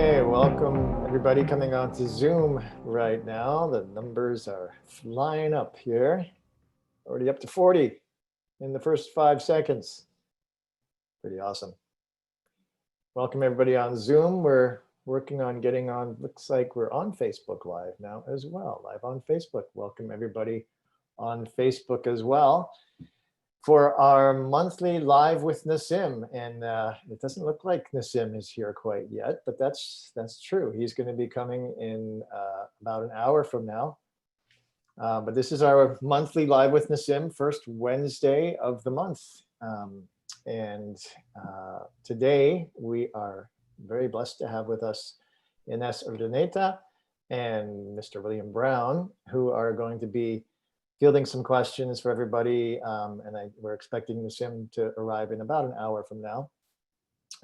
Okay, welcome everybody coming on to Zoom right now. The numbers are flying up here. Already up to 40 in the first 5 seconds. Pretty awesome. Welcome everybody on Zoom. We're working on getting on, looks like we're on Facebook Live now as well, live on Facebook. Welcome everybody on Facebook as well for our monthly Live with Nassim. And it doesn't look like Nassim is here quite yet, but that's true. He's going to be coming in about an hour from now. But this is our monthly Live with Nassim, first Wednesday of the month. Today we are very blessed to have with us Ines and Mr. William Brown, who are going to be fielding some questions for everybody, we're expecting Nassim to arrive in about an hour from now.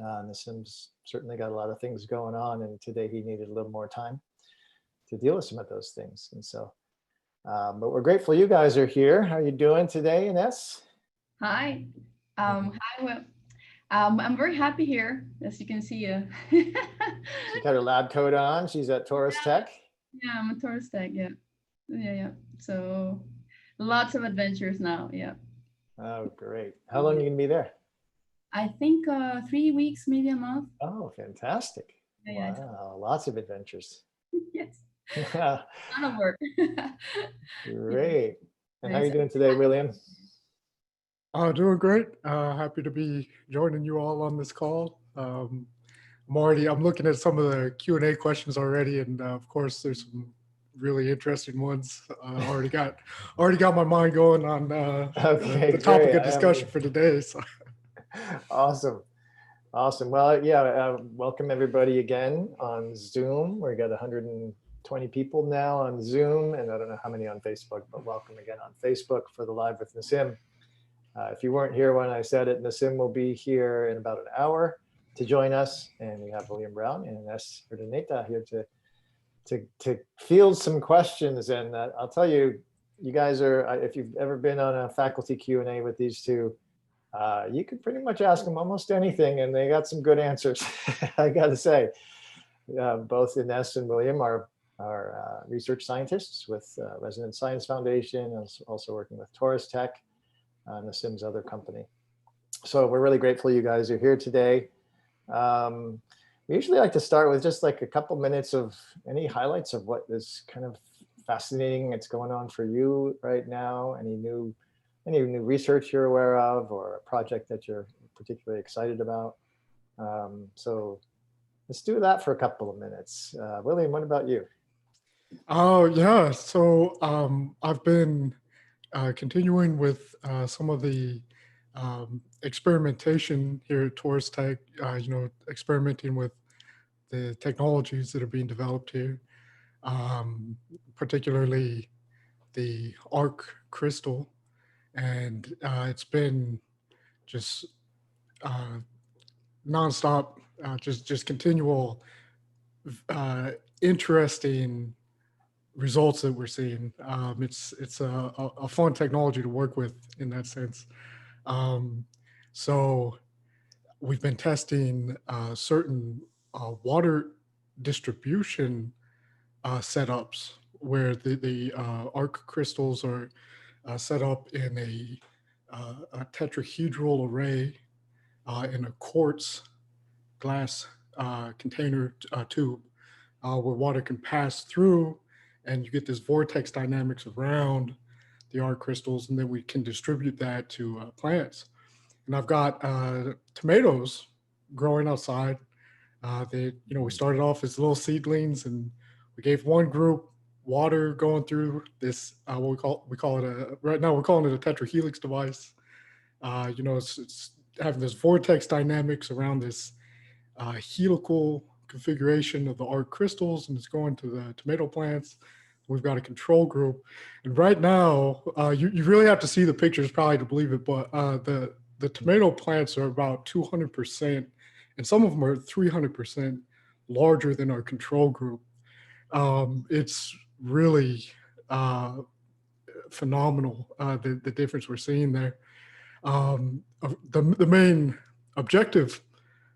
Nassim's certainly got a lot of things going on, and today he needed a little more time to deal with some of those things. And so, but we're grateful you guys are here. How are you doing today, Ines? Hi. Hi, Will. I'm very happy here, as you can see. She's got her lab coat on. She's at Taurus Tech. Yeah, I'm at Taurus Tech. Yeah. So lots of adventures now. Yeah. Oh, great. How long are you gonna be there? I think 3 weeks, maybe a month. Oh, fantastic. Yeah, wow, lots of adventures. Yes. A lot of work. Great. And how are you doing today, William? Doing great. Happy to be joining you all on this call. I'm looking at some of the Q&A questions already, and of course, there's some really interesting ones. Already got my mind going on the topic of discussion for today. So. Awesome. Well, yeah, welcome everybody again on Zoom. We got 120 people now on Zoom, and I don't know how many on Facebook, but welcome again on Facebook for the Live with Nassim. If you weren't here when I said it, Nassim will be here in about an hour to join us, and we have William Brown and Ines here to field some questions. And I'll tell you, you guys are, if you've ever been on a faculty Q&A with these two, you can pretty much ask them almost anything, and they got some good answers. I got to say, both Ines and William are research scientists with Resonance Science Foundation, and also working with Taurus Tech, Nassim's other company. So we're really grateful you guys are here today. We usually like to start with just like a couple minutes of any highlights of what is kind of fascinating that's going on for you right now, any new research you're aware of, or a project that you're particularly excited about. So let's do that for a couple of minutes. William, what about you? Oh, yeah. So I've been continuing with some of the experimentation here at Taurus Tech, experimenting with the technologies that are being developed here, particularly the arc crystal. And it's been just nonstop, just continual, interesting results that we're seeing. It's a fun technology to work with in that sense. So we've been testing certain water distribution setups where the arc crystals are set up in a tetrahedral array in a quartz glass container tube where water can pass through, and you get this vortex dynamics around the arc crystals, and then we can distribute that to plants. And I've got tomatoes growing outside. We started off as little seedlings, and we gave one group water going through this, what we call it right now we're calling it a tetrahelix device. It's having this vortex dynamics around this helical configuration of the arc crystals, and it's going to the tomato plants. We've got a control group, and right now you really have to see the pictures probably to believe it, but the tomato plants are about 200%, and some of them are 300% larger than our control group. It's really phenomenal, the difference we're seeing there. The main objective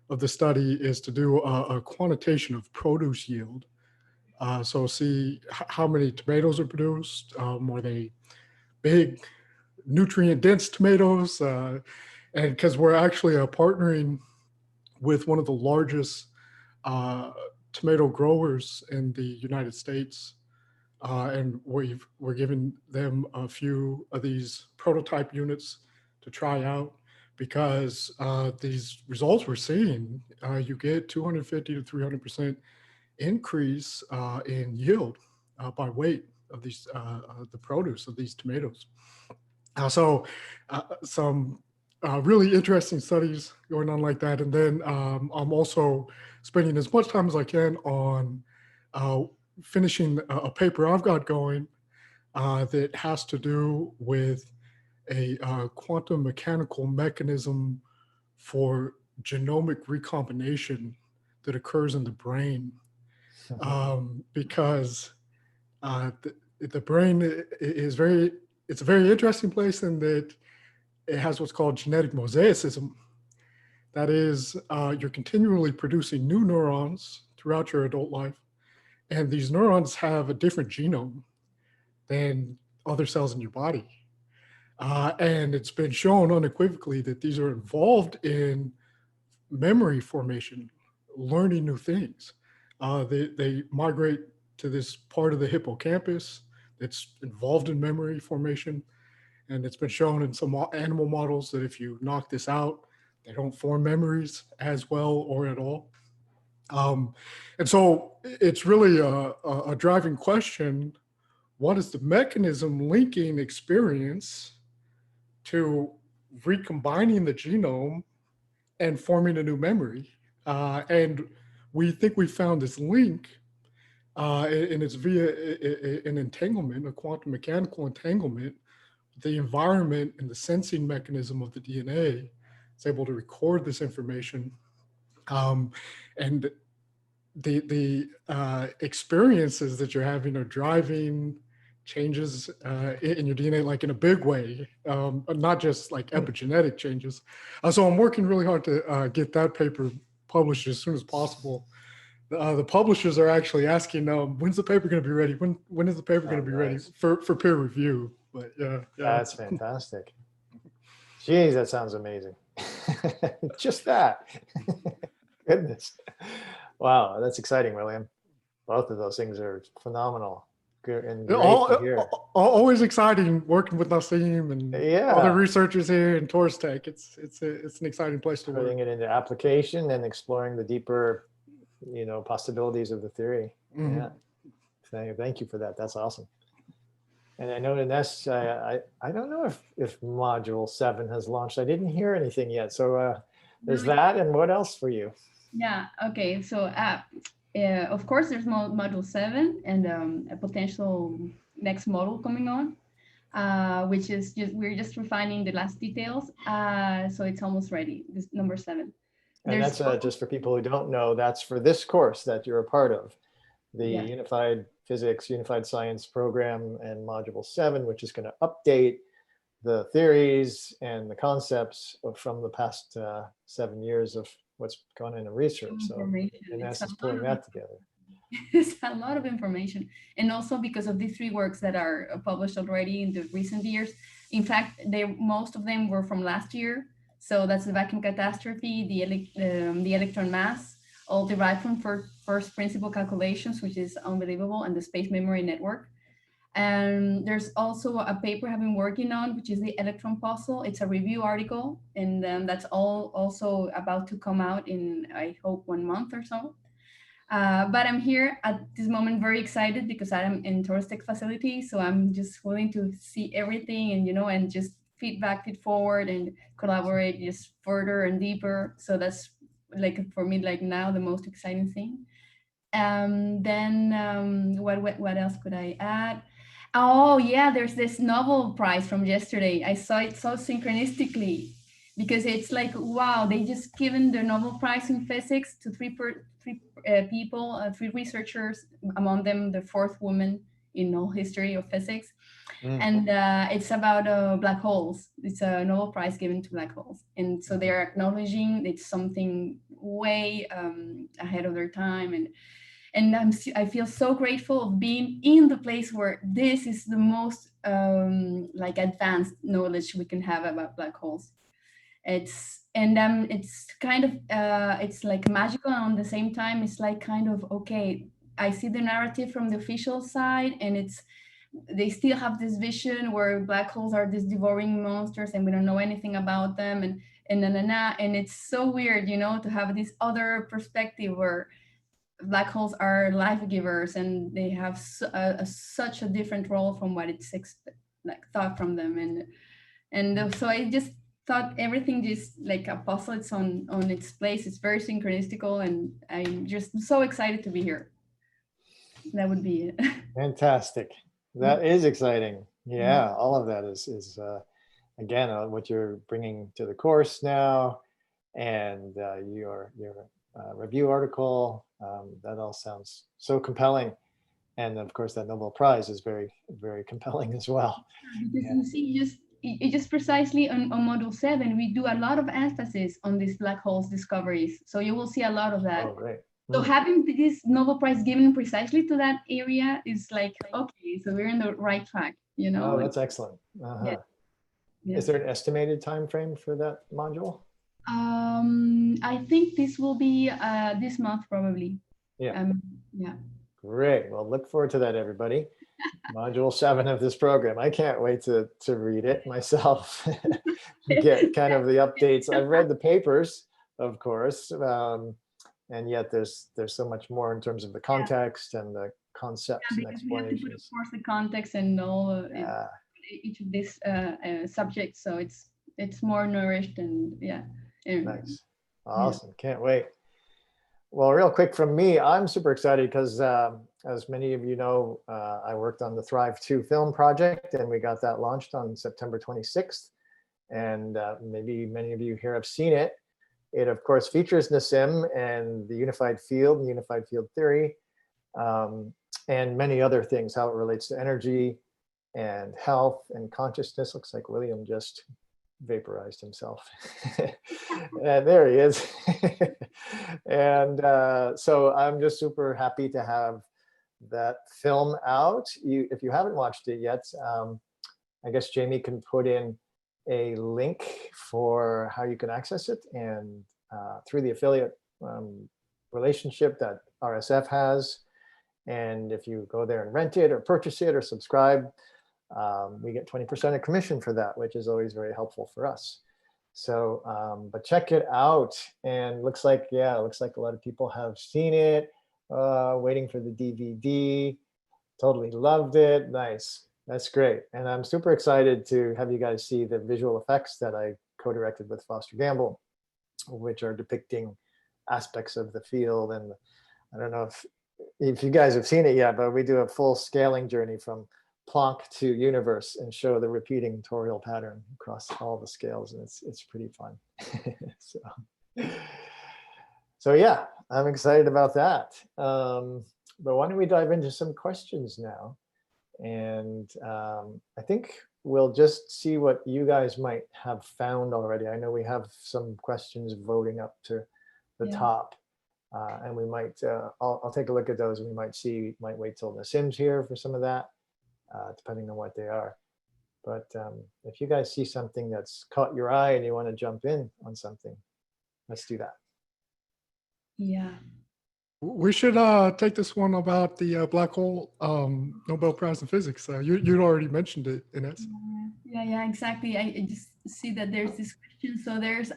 of the study is to do a quantitation of produce yield. So see how many tomatoes are produced. Are they big, nutrient-dense tomatoes? And because we're actually partnering with one of the largest tomato growers in the United States. And we're giving them a few of these prototype units to try out, because these results we're seeing, you get 250 to 300% increase in yield by weight of these the produce of these tomatoes. So some really interesting studies going on like that. And then I'm also spending as much time as I can on finishing a paper I've got going that has to do with a quantum mechanical mechanism for genomic recombination that occurs in the brain. Because the brain is it's a very interesting place in that it has what's called genetic mosaicism. That is, you're continually producing new neurons throughout your adult life. And these neurons have a different genome than other cells in your body. And it's been shown unequivocally that these are involved in memory formation, learning new things. They migrate to this part of the hippocampus that's involved in memory formation. And it's been shown in some animal models that if you knock this out, they don't form memories as well or at all. And so it's really a driving question. What is the mechanism linking experience to recombining the genome and forming a new memory? And we think we found this link, and it's via an entanglement, a quantum mechanical entanglement. The environment and the sensing mechanism of the DNA is able to record this information. And the experiences that you're having are driving changes in your DNA, like in a big way, not just like epigenetic changes. So I'm working really hard to get that paper published as soon as possible. The publishers are actually asking, when's the paper going to be ready? When is the paper going to be ready for peer review? But yeah. That's fantastic. Geez, that sounds amazing. Just that. Goodness. Wow, that's exciting, William. Both of those things are phenomenal. Good and great to hear. Always exciting working with Nassim and other researchers here in Taurus Tech. It's an exciting place to work. Putting it into application and exploring the deeper, possibilities of the theory. Mm-hmm. Yeah. Thank you for that. That's awesome. And I know Ines, I don't know if module 7 has launched. I didn't hear anything yet. So there's that, and what else for you? Yeah, okay. So of course there's module 7 and a potential next module coming on, which is we're just refining the last details. So it's almost ready, this number 7. And that's just for people who don't know, that's for this course that you're a part of, the Unified Physics, Unified Science program, and module 7, which is going to update the theories and the concepts from the past 7 years of what's gone into research. So Ines is pulling that together. It's a lot of information. And also because of these 3 works that are published already in the recent years. In fact, most of them were from last year. So that's the vacuum catastrophe, the electron mass, all derived from first principle calculations, which is unbelievable, and the space memory network. And there's also a paper I've been working on, which is the electron puzzle. It's a review article, and that's all also about to come out in, I hope, 1 month or so. But I'm here at this moment very excited because I'm in Taurus Tech facility, so I'm just willing to see everything and, and just feed forward and collaborate just further and deeper. So that's for me, now the most exciting thing. Then what else could I add? Oh yeah, there's this Nobel Prize from yesterday. I saw it so synchronistically because it's wow, they just given the Nobel Prize in physics to 3 people, 3 researchers, among them the 4th woman in all history of physics. Mm. And it's about black holes. It's a Nobel Prize given to black holes. And so they're acknowledging it's something way ahead of their time. And I feel so grateful of being in the place where this is the most like advanced knowledge we can have about black holes. It's kind of it's like magical, and at the same time it's like kind of, okay, I see the narrative from the official side, and they still have this vision where black holes are these devouring monsters and we don't know anything about them, and it's so weird, to have this other perspective where black holes are life givers and they have such a different role from what it's like thought from them. And so I just thought everything just like a puzzle, it's on its place. It's very synchronistical, and I'm just so excited to be here. That would be it. Fantastic. That is exciting. Yeah, all of that is again what you're bringing to the course now, and your review article. That all sounds so compelling, and of course that Nobel Prize is very, very compelling as well. Because you see, just precisely on module 7, we do a lot of emphasis on these black holes discoveries. So you will see a lot of that. Oh, great. So having this Nobel Prize given precisely to that area is like, okay, so we're in the right track, Oh, that's excellent. Yeah. Yeah. Is there an estimated time frame for that module? I think this will be this month probably. Yeah. Yeah. Great. Well, look forward to that, everybody. Module 7 of this program. I can't wait to read it myself. Get kind of the updates. I've read the papers, of course, and yet there's so much more in terms of the context and the concepts and explanations. Put, of course, the context and all each of these subjects, so it's more nourished and Nice. Awesome. Can't wait. Well, real quick from me, I'm super excited because as many of you know, I worked on the Thrive 2 film project, and we got that launched on September 26th. And maybe many of you here have seen it. It, of course, features Nassim and the unified field and unified field theory, and many other things, how it relates to energy and health and consciousness. Looks like William just vaporized himself. And there he is. And so I'm just super happy to have that film out. If you haven't watched it yet, I guess Jamie can put in a link for how you can access it, and through the affiliate relationship that RSF has. And if you go there and rent it or purchase it or subscribe, we get 20% of commission for that, which is always very helpful for us. So, but check it out. And looks like a lot of people have seen it, waiting for the DVD. Totally loved it. Nice. That's great. And I'm super excited to have you guys see the visual effects that I co-directed with Foster Gamble, which are depicting aspects of the field. And I don't know if you guys have seen it yet, but we do a full scaling journey from Planck to universe and show the repeating torial pattern across all the scales, and it's pretty fun. So yeah, I'm excited about that. But why don't we dive into some questions now? And I think we'll just see what you guys might have found already. I know we have some questions voting up to the top, and we might, I'll take a look at those, and we might wait till Nassim's here for some of that, depending on what they are. But if you guys see something that's caught your eye and you want to jump in on something, let's do that. Yeah. We should take this one about the black hole Nobel Prize in Physics. You'd already mentioned it, Ines. Yeah, exactly. I just see that there's this question. So there's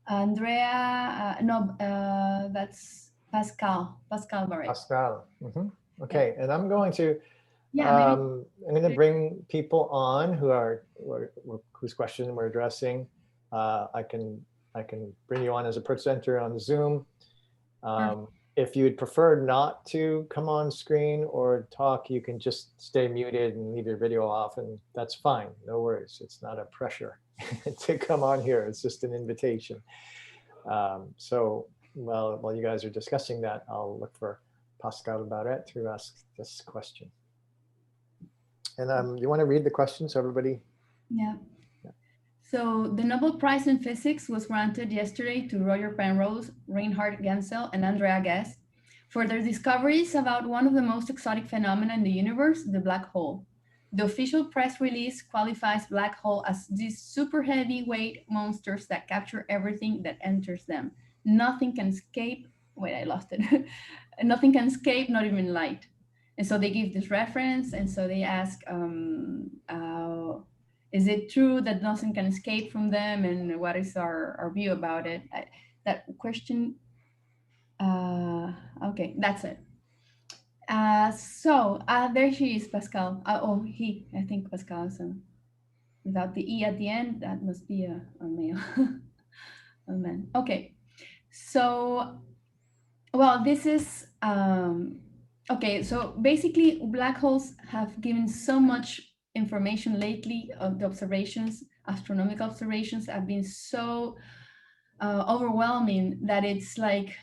Andrea, that's Pascal Barret. Pascal. Okay, and I'm going to bring people on whose question we're addressing. I can bring you on as a presenter on Zoom. If you'd prefer not to come on screen or talk, you can just stay muted and leave your video off, and that's fine. No worries. It's not a pressure to come on here. It's just an invitation. So while you guys are discussing that, I'll look for Pascal Barret to ask this question. And you want to read the question so everybody? Yeah. So the Nobel Prize in Physics was granted yesterday to Roger Penrose, Reinhard Genzel, and Andrea Ghez for their discoveries about one of the most exotic phenomena in the universe, the black hole. The official press release qualifies black hole as these super heavyweight monsters that capture everything that enters them. Nothing can escape. Wait, I lost it. Nothing can escape, not even light. And so they give this reference, and so they ask, is it true that nothing can escape from them, and what is our view about it? That question, okay, that's it. There she is, Pascal. Oh, he, I think Pascal, so without the E at the end, that must be a male. A man. Okay, so, well, this is, okay, so basically black holes have given so much information lately. Of the observations, astronomical observations have been so overwhelming that it's like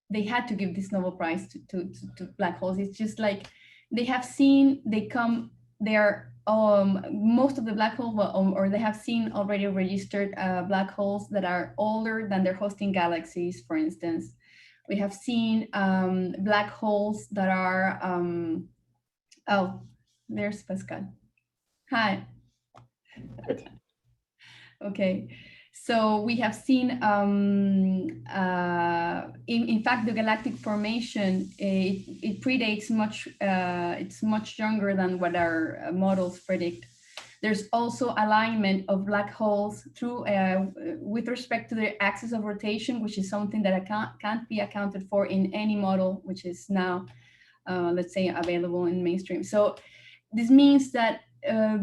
they had to give this Nobel Prize to black holes. It's just like they have seen, they are most of the black holes, or they have seen already registered black holes that are older than their hosting galaxies, for instance. We have seen black holes that are, oh, there's Pascal. Hi. Good. Okay, so we have seen, in fact, the galactic formation, it predates much, it's much younger than what our models predict. There's also alignment of black holes through, with respect to their axis of rotation, which is something that can't be accounted for in any model, which is now, let's say, available in mainstream. So this means that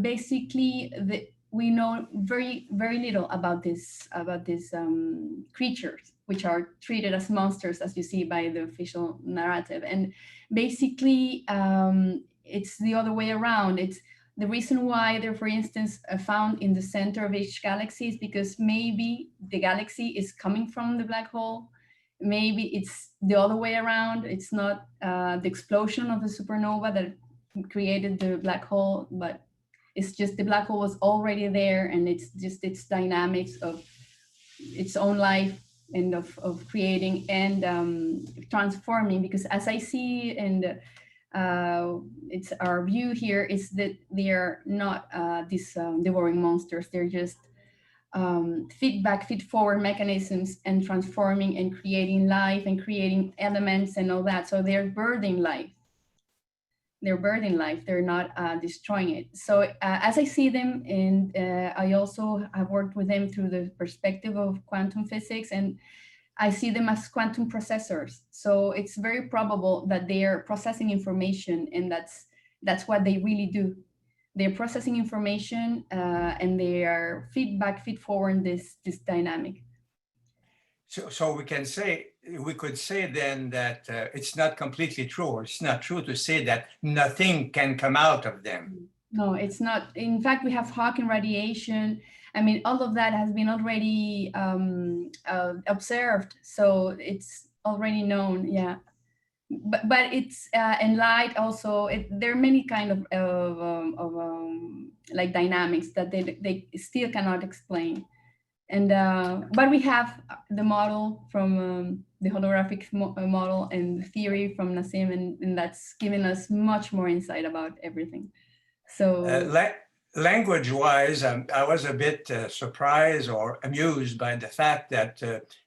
basically we know very, very little about these creatures, which are treated as monsters, as you see by the official narrative. And basically, it's the other way around. It's the reason why they're, for instance, found in the center of each galaxy is because maybe the galaxy is coming from the black hole. Maybe it's the other way around. It's not the explosion of the supernova that created the black hole, but it's just the black hole was already there, and it's just its dynamics of its own life and of creating and transforming. Because as I see, and it's our view here, is that they are not these devouring monsters. They're just feedback, feed-forward mechanisms, and transforming and creating life and creating elements and all that. So they're birthing life. They're birthing life. They're not destroying it. So as I see them, and I also have worked with them through the perspective of quantum physics, and I see them as quantum processors. So it's very probable that they are processing information, and that's what they really do. They're processing information, and they are feed-forward this dynamic. So we could say then that it's not completely true, or it's not true to say that nothing can come out of them. No, it's not. In fact, we have Hawking radiation. I mean, all of that has been already observed, so it's already known. Yeah, but it's and light also. There are many kind of like dynamics that they still cannot explain. And but we have the model from the holographic model and the theory from Nassim, and that's given us much more insight about everything. So language-wise, I was a bit surprised or amused by the fact that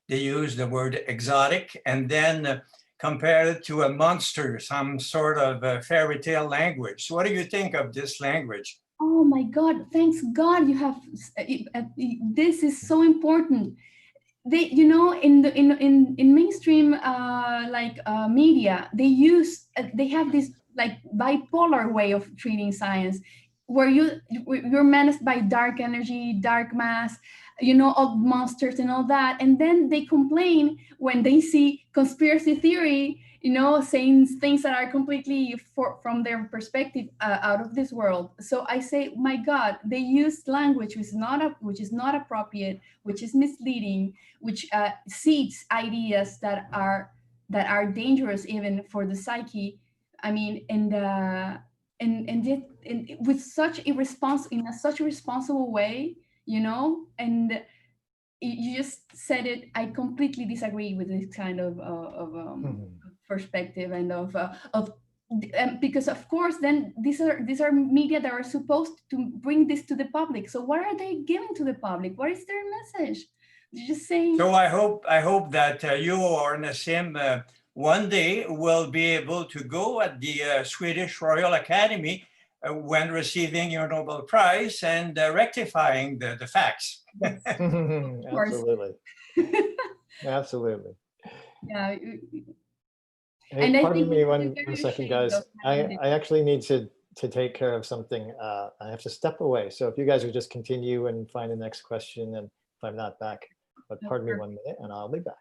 they use the word exotic and then compare it to a monster, some sort of fairy tale language. So what do you think of this language? Oh my God, thanks God you have, this is so important. They, you know, in mainstream media, they have this like bipolar way of treating science, where you're menaced by dark energy, dark mass, you know, all monsters and all that, and then they complain when they see conspiracy theory, you know, saying things that are completely from their perspective out of this world. So I say, my God, they use language which is not appropriate, which is misleading, which seeds ideas that are dangerous even for the psyche. I mean, and with such in a such a responsible way, you know. And you just said it. I completely disagree with this kind of perspective and of because of course then these are media that are supposed to bring this to the public. So what are they giving to the public? What is their message? They're just saying. So I hope that you or Nassim one day will be able to go at the Swedish Royal Academy when receiving your Nobel Prize and rectifying the facts. Absolutely. Absolutely. Yeah. Hey, And I pardon think me it's one very second, shame guys. of having I actually need to take care of something. I have to step away. So if you guys would just continue and find the next question, and if I'm not back, but pardon me 1 minute and I'll be back.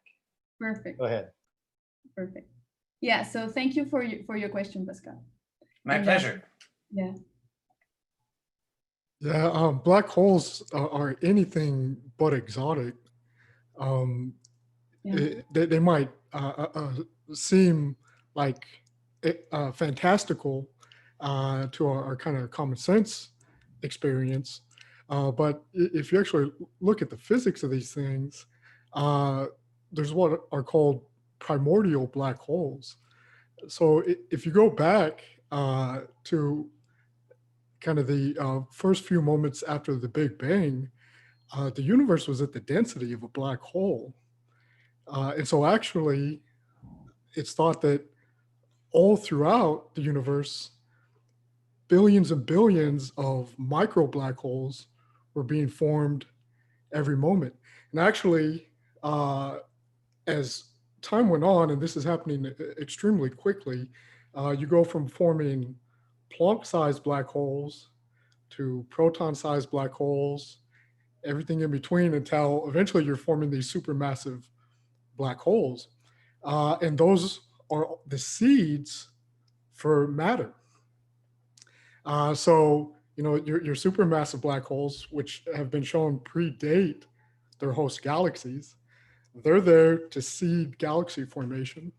Perfect. Go ahead. Perfect. Yeah. So thank you for your question, Pascal. My pleasure. Yeah. Yeah, black holes are anything but exotic. They might seem like fantastical to our kind of common sense experience. But if you actually look at the physics of these things, there's what are called primordial black holes. So if you go back to kind of the first few moments after the Big Bang, the universe was at the density of a black hole. And so actually, it's thought that all throughout the universe, billions and billions of micro black holes were being formed every moment. And actually, as time went on, and this is happening extremely quickly, you go from forming Planck-sized black holes to proton-sized black holes, everything in between, until eventually you're forming these supermassive black holes. And those are the seeds for matter. So, you know, your supermassive black holes, which have been shown predate their host galaxies, they're there to seed galaxy formation.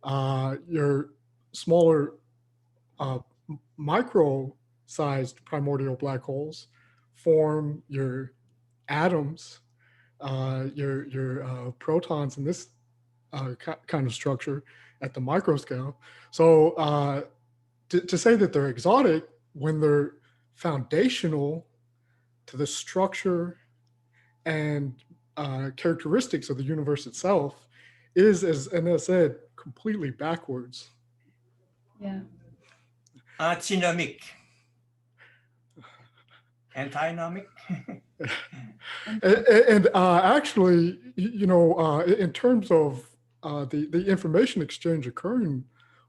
Your smaller micro-sized primordial black holes form your atoms, your protons in this kind of structure at the micro scale. So to say that they're exotic when they're foundational to the structure and characteristics of the universe itself is, as Ines said, completely backwards. Yeah. Antinomic. Antinomic. And actually, you know, in terms of the information exchange occurring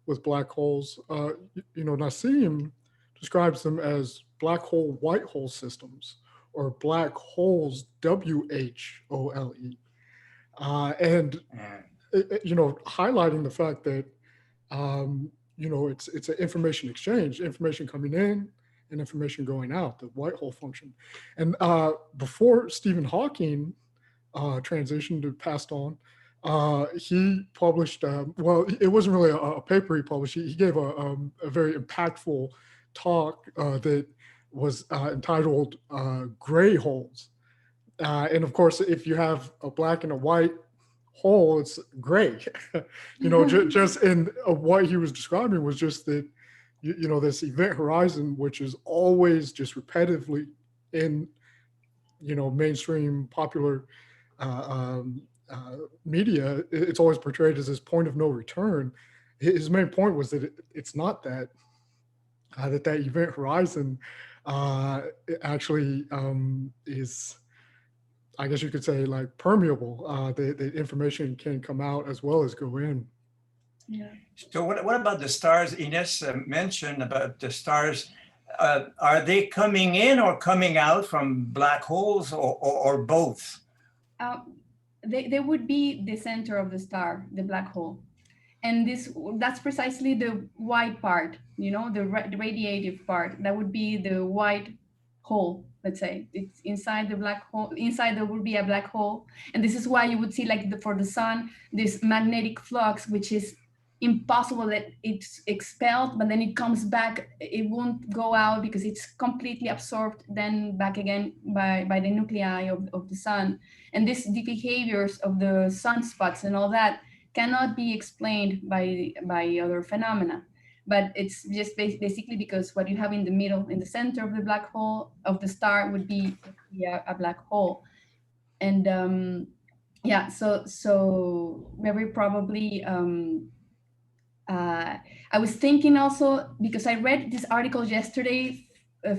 with black holes, you know, Nassim describes them as black hole white hole systems, or black holes, WHOLE. And you know, highlighting the fact that you know, it's an information exchange, information coming in and information going out, the white hole function. And before Stephen Hawking transitioned to passed on, he published, well, it wasn't really a paper he published. He gave a very impactful talk that was entitled Gray Holes. And of course, if you have a black and a white hole, it's gray. You know, just in what he was describing was just that, you know, this event horizon, which is always just repetitively in, you know, mainstream popular media, it's always portrayed as this point of no return. His main point was that it's not that, that event horizon actually is, I guess you could say, like permeable. The information can come out as well as go in. Yeah. So what about the stars? Ines mentioned about the stars. Are they coming in or coming out from black holes, or both? They would be the center of the star, the black hole. And that's precisely the white part, you know, the radiative part. That would be the white hole, let's say. It's inside the black hole. Inside there would be a black hole. And this is why you would see, like for the sun, this magnetic flux, which is impossible that it's expelled, but then it comes back. It won't go out because it's completely absorbed then back again by the nuclei of the sun. And these behaviors of the sunspots and all that cannot be explained by other phenomena. But it's just basically because what you have in the middle, in the center of the black hole, of the star, would be a black hole. And yeah, so very probably, I was thinking also, because I read this article yesterday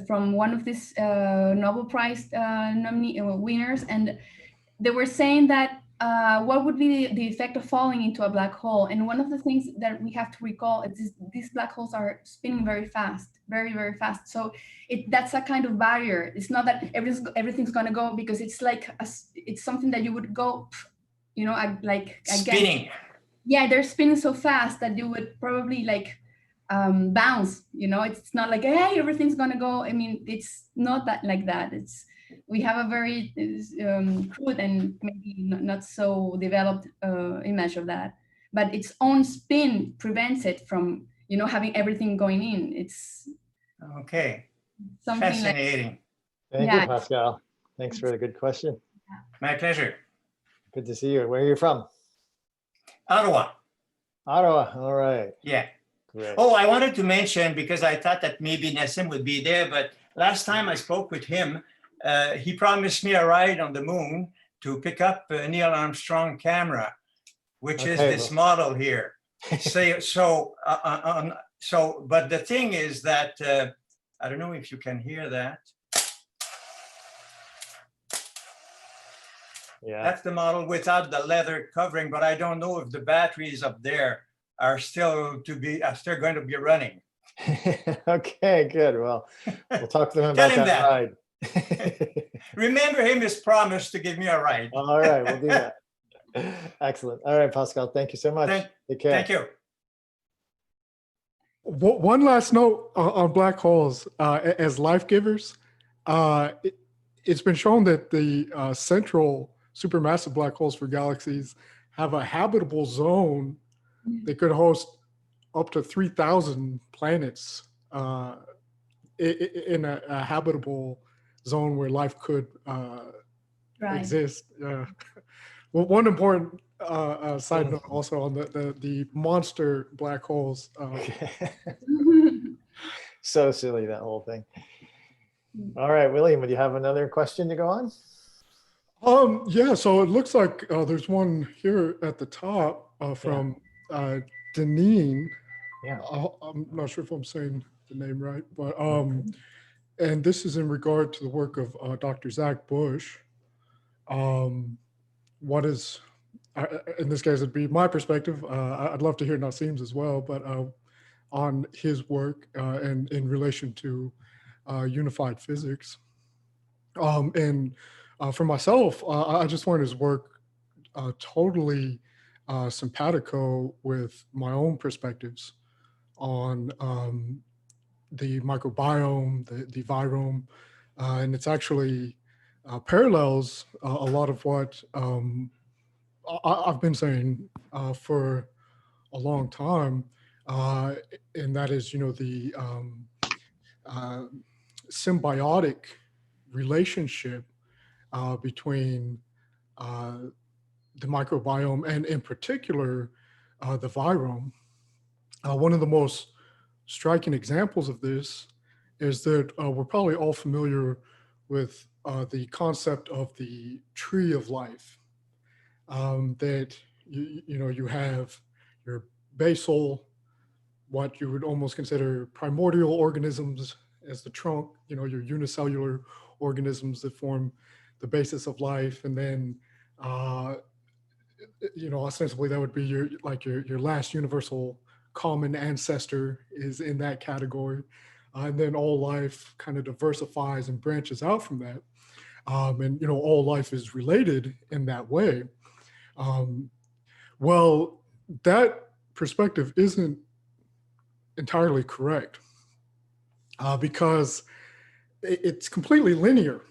from one of these Nobel Prize winners, and they were saying that what would be the effect of falling into a black hole? And one of the things that we have to recall is these black holes are spinning very fast, very, very fast. So that's a kind of barrier. It's not that everything's going to go, because it's like it's something that you would go, you know, Spinning. Yeah, they're spinning so fast that you would probably like bounce. You know, it's not like, hey, everything's going to go. I mean, it's not that like that. We have a very crude and maybe not so developed image of that, but its own spin prevents it from, you know, having everything going in. It's Okay. something Fascinating. Thank you, Pascal. Thanks for the good question. My pleasure. Good to see you. Where are you from? Ottawa. Ottawa. All right. Yeah. Great. Oh, I wanted to mention, because I thought that maybe Nassim would be there, but last time I spoke with him, he promised me a ride on the moon to pick up a Neil Armstrong camera, which is this model here. But the thing is that, I don't know if you can hear that. Yeah. That's the model without the leather covering, but I don't know if the batteries up there are still going to be running. Okay, good. Well, we'll talk to them about that ride. Remember him his promise to give me a ride. All right, we'll do that. Excellent. All right, Pascal, thank you so much. Take care. Thank you. One last note on black holes as life givers. It's been shown that the central supermassive black holes for galaxies have a habitable zone that could host up to 3,000 planets in a habitable zone where life could exist. Well, one important side note also on the monster black holes. So silly, that whole thing. All right, William, would you have another question to go on? Yeah, so it looks like there's one here at the top from Deneen. Yeah. I'm not sure if I'm saying the name right, but and this is in regard to the work of Dr. Zach Bush. What is, in this case, it'd be my perspective. I'd love to hear Nassim's as well, but on his work and in relation to unified physics. And for myself, I just find his work totally simpatico with my own perspectives on the microbiome, the virome, and it's actually parallels a lot of what I've been saying for a long time, and that is, you know, the symbiotic relationship between the microbiome and in particular the virome. One of the most striking examples of this is that we're probably all familiar with the concept of the tree of life. That you have your basal, what you would almost consider primordial organisms as the trunk, your unicellular organisms that form the basis of life, and then ostensibly that would be your last universal common ancestor is in that category, and then all life kind of diversifies and branches out from that, and all life is related in that way. Well, that perspective isn't entirely correct because it's completely linear.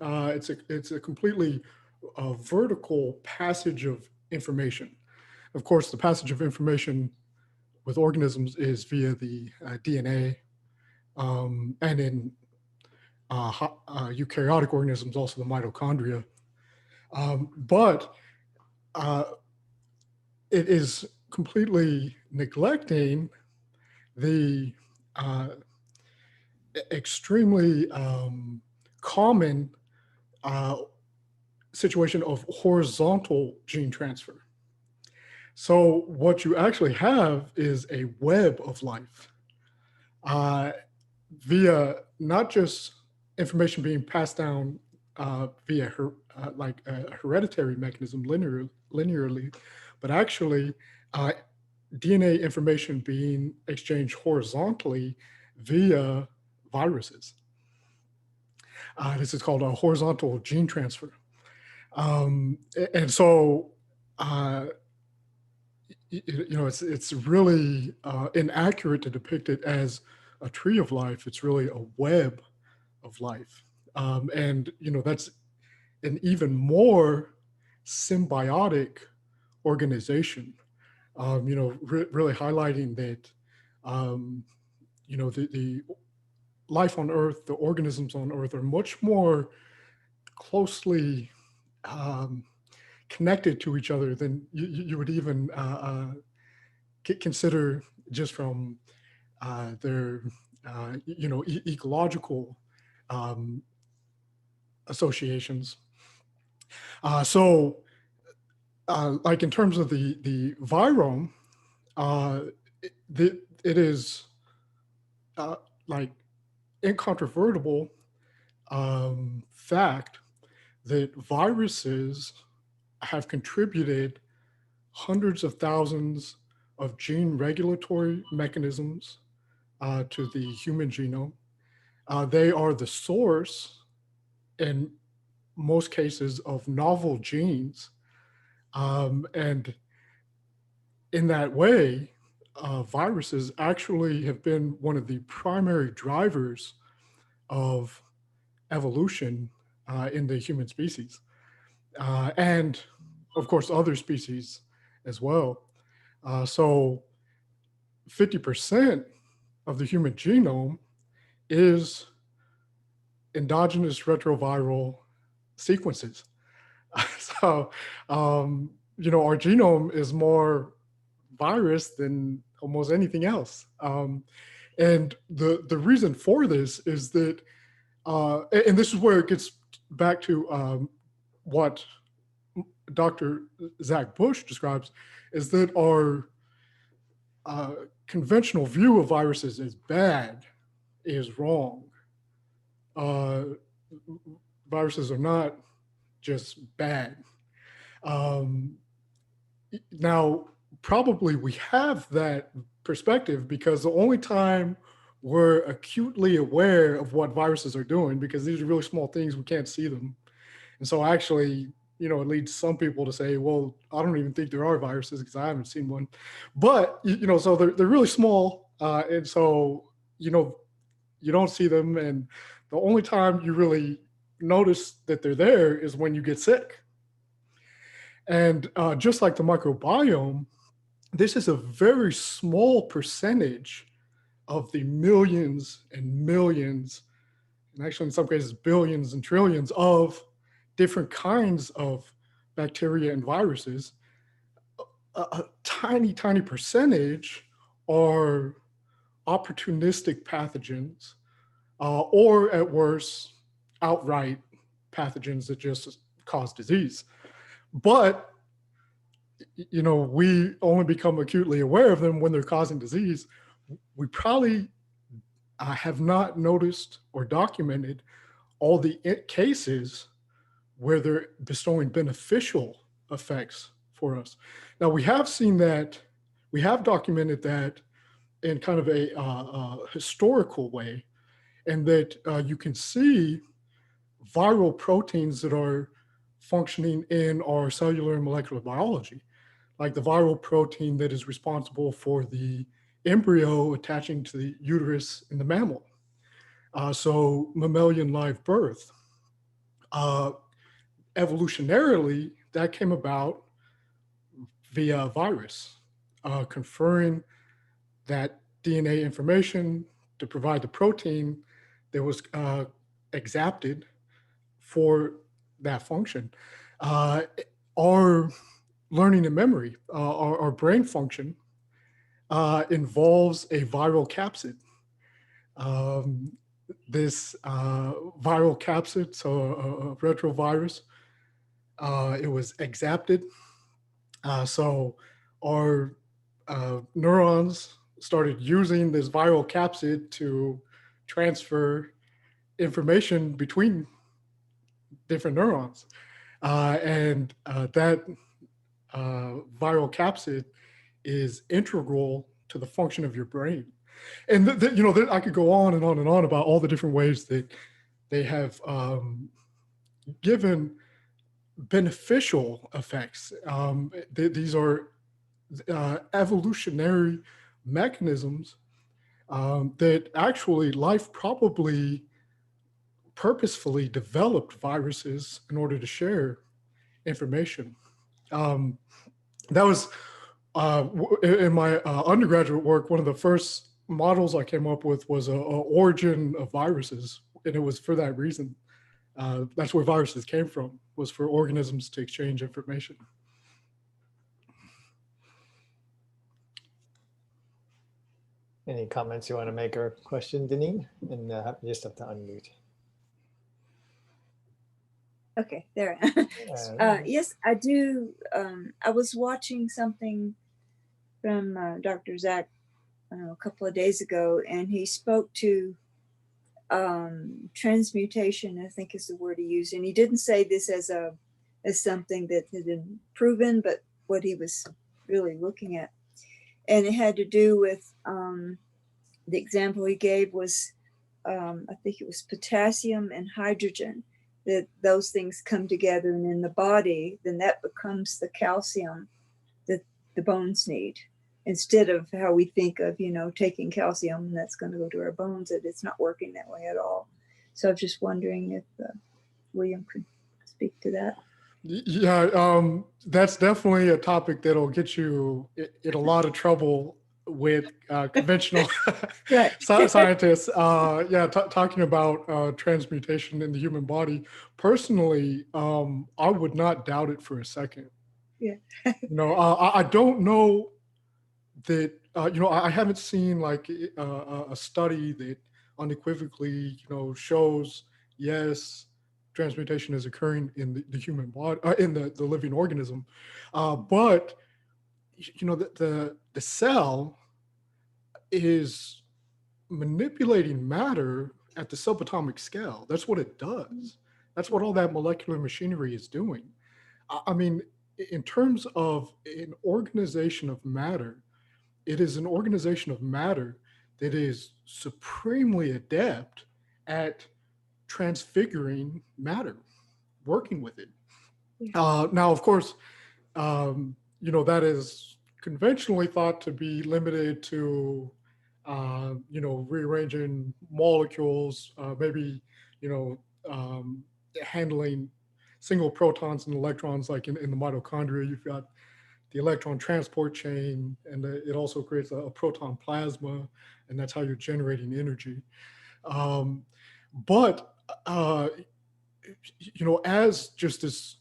It's a completely vertical passage of information. Of course, the passage of information with organisms is via the DNA, and in eukaryotic organisms, also the mitochondria. But it is completely neglecting the extremely common situation of horizontal gene transfer. So what you actually have is a web of life via not just information being passed down via like a hereditary mechanism linearly, but actually DNA information being exchanged horizontally via viruses. This is called a horizontal gene transfer. And so, it's really inaccurate to depict it as a tree of life. It's really a web of life. And, that's an even more symbiotic organization, really highlighting that, the life on Earth, the organisms on Earth are much more closely connected to each other than you would even consider just from their, ecological associations. So, like in terms of the virome, it is like incontrovertible fact that viruses have contributed hundreds of thousands of gene regulatory mechanisms to the human genome. They are the source, in most cases, of novel genes. And in that way, viruses actually have been one of the primary drivers of evolution in the human species. And of course, other species as well. So 50% of the human genome is endogenous retroviral sequences. So, our genome is more virus than almost anything else. And the reason for this is that, and this is where it gets back to what Dr. Zach Bush describes, is that our conventional view of viruses as bad is wrong. Viruses are not just bad. Now, probably we have that perspective because the only time we're acutely aware of what viruses are doing, because these are really small things, we can't see them. And so actually, it leads some people to say, well, I don't even think there are viruses because I haven't seen one. But, so they're really small. And so, you don't see them. And the only time you really notice that they're there is when you get sick. And just like the microbiome, this is a very small percentage of the millions and millions, and actually in some cases billions and trillions of different kinds of bacteria and viruses. A tiny, tiny percentage are opportunistic pathogens, or at worst, outright pathogens that just cause disease. But, we only become acutely aware of them when they're causing disease. We probably have not noticed or documented all the cases where they're bestowing beneficial effects for us. Now, we have seen that, we have documented that in kind of a historical way, and that you can see viral proteins that are functioning in our cellular and molecular biology, like the viral protein that is responsible for the embryo attaching to the uterus in the mammal. So mammalian live birth. Evolutionarily, that came about via virus, conferring that DNA information to provide the protein that was exapted for that function. Our learning and memory, our brain function, involves a viral capsid. This viral capsid, so a retrovirus, it was exapted. So our neurons started using this viral capsid to transfer information between different neurons. And that viral capsid is integral to the function of your brain. And I could go on and on and on about all the different ways that they have given beneficial effects. These are evolutionary mechanisms that actually life probably purposefully developed viruses in order to share information. That was in my undergraduate work, one of the first models I came up with was a origin of viruses, and it was for that reason. That's where viruses came from, was for organisms to exchange information. Any comments you want to make or question, Denise? And you just have to unmute. Okay, there. Yes, I do. I was watching something from Dr. Zach a couple of days ago, and he spoke to transmutation, I think is the word he used. And he didn't say this as something that had been proven, but what he was really looking at. And it had to do with the example he gave was, I think it was potassium and hydrogen, that those things come together, and in the body, then that becomes the calcium that the bones need. Instead of how we think of, taking calcium and that's going to go to our bones, that it's not working that way at all. So I'm just wondering if William could speak to that. Yeah, that's definitely a topic that'll get you in a lot of trouble with conventional scientists. Talking about transmutation in the human body. Personally, I would not doubt it for a second. Yeah. I don't know that, I haven't seen like a study that unequivocally, shows, yes, transmutation is occurring in the human body, in the living organism. But, the cell is manipulating matter at the subatomic scale. That's what it does. That's what all that molecular machinery is doing. I mean, in terms of an organization of matter, it is an organization of matter that is supremely adept at transfiguring matter, working with it. Now, of course, that is conventionally thought to be limited to, rearranging molecules, maybe, handling single protons and electrons, like in the mitochondria. You've got the electron transport chain, and it also creates a proton plasma, and that's how you're generating energy. But as just this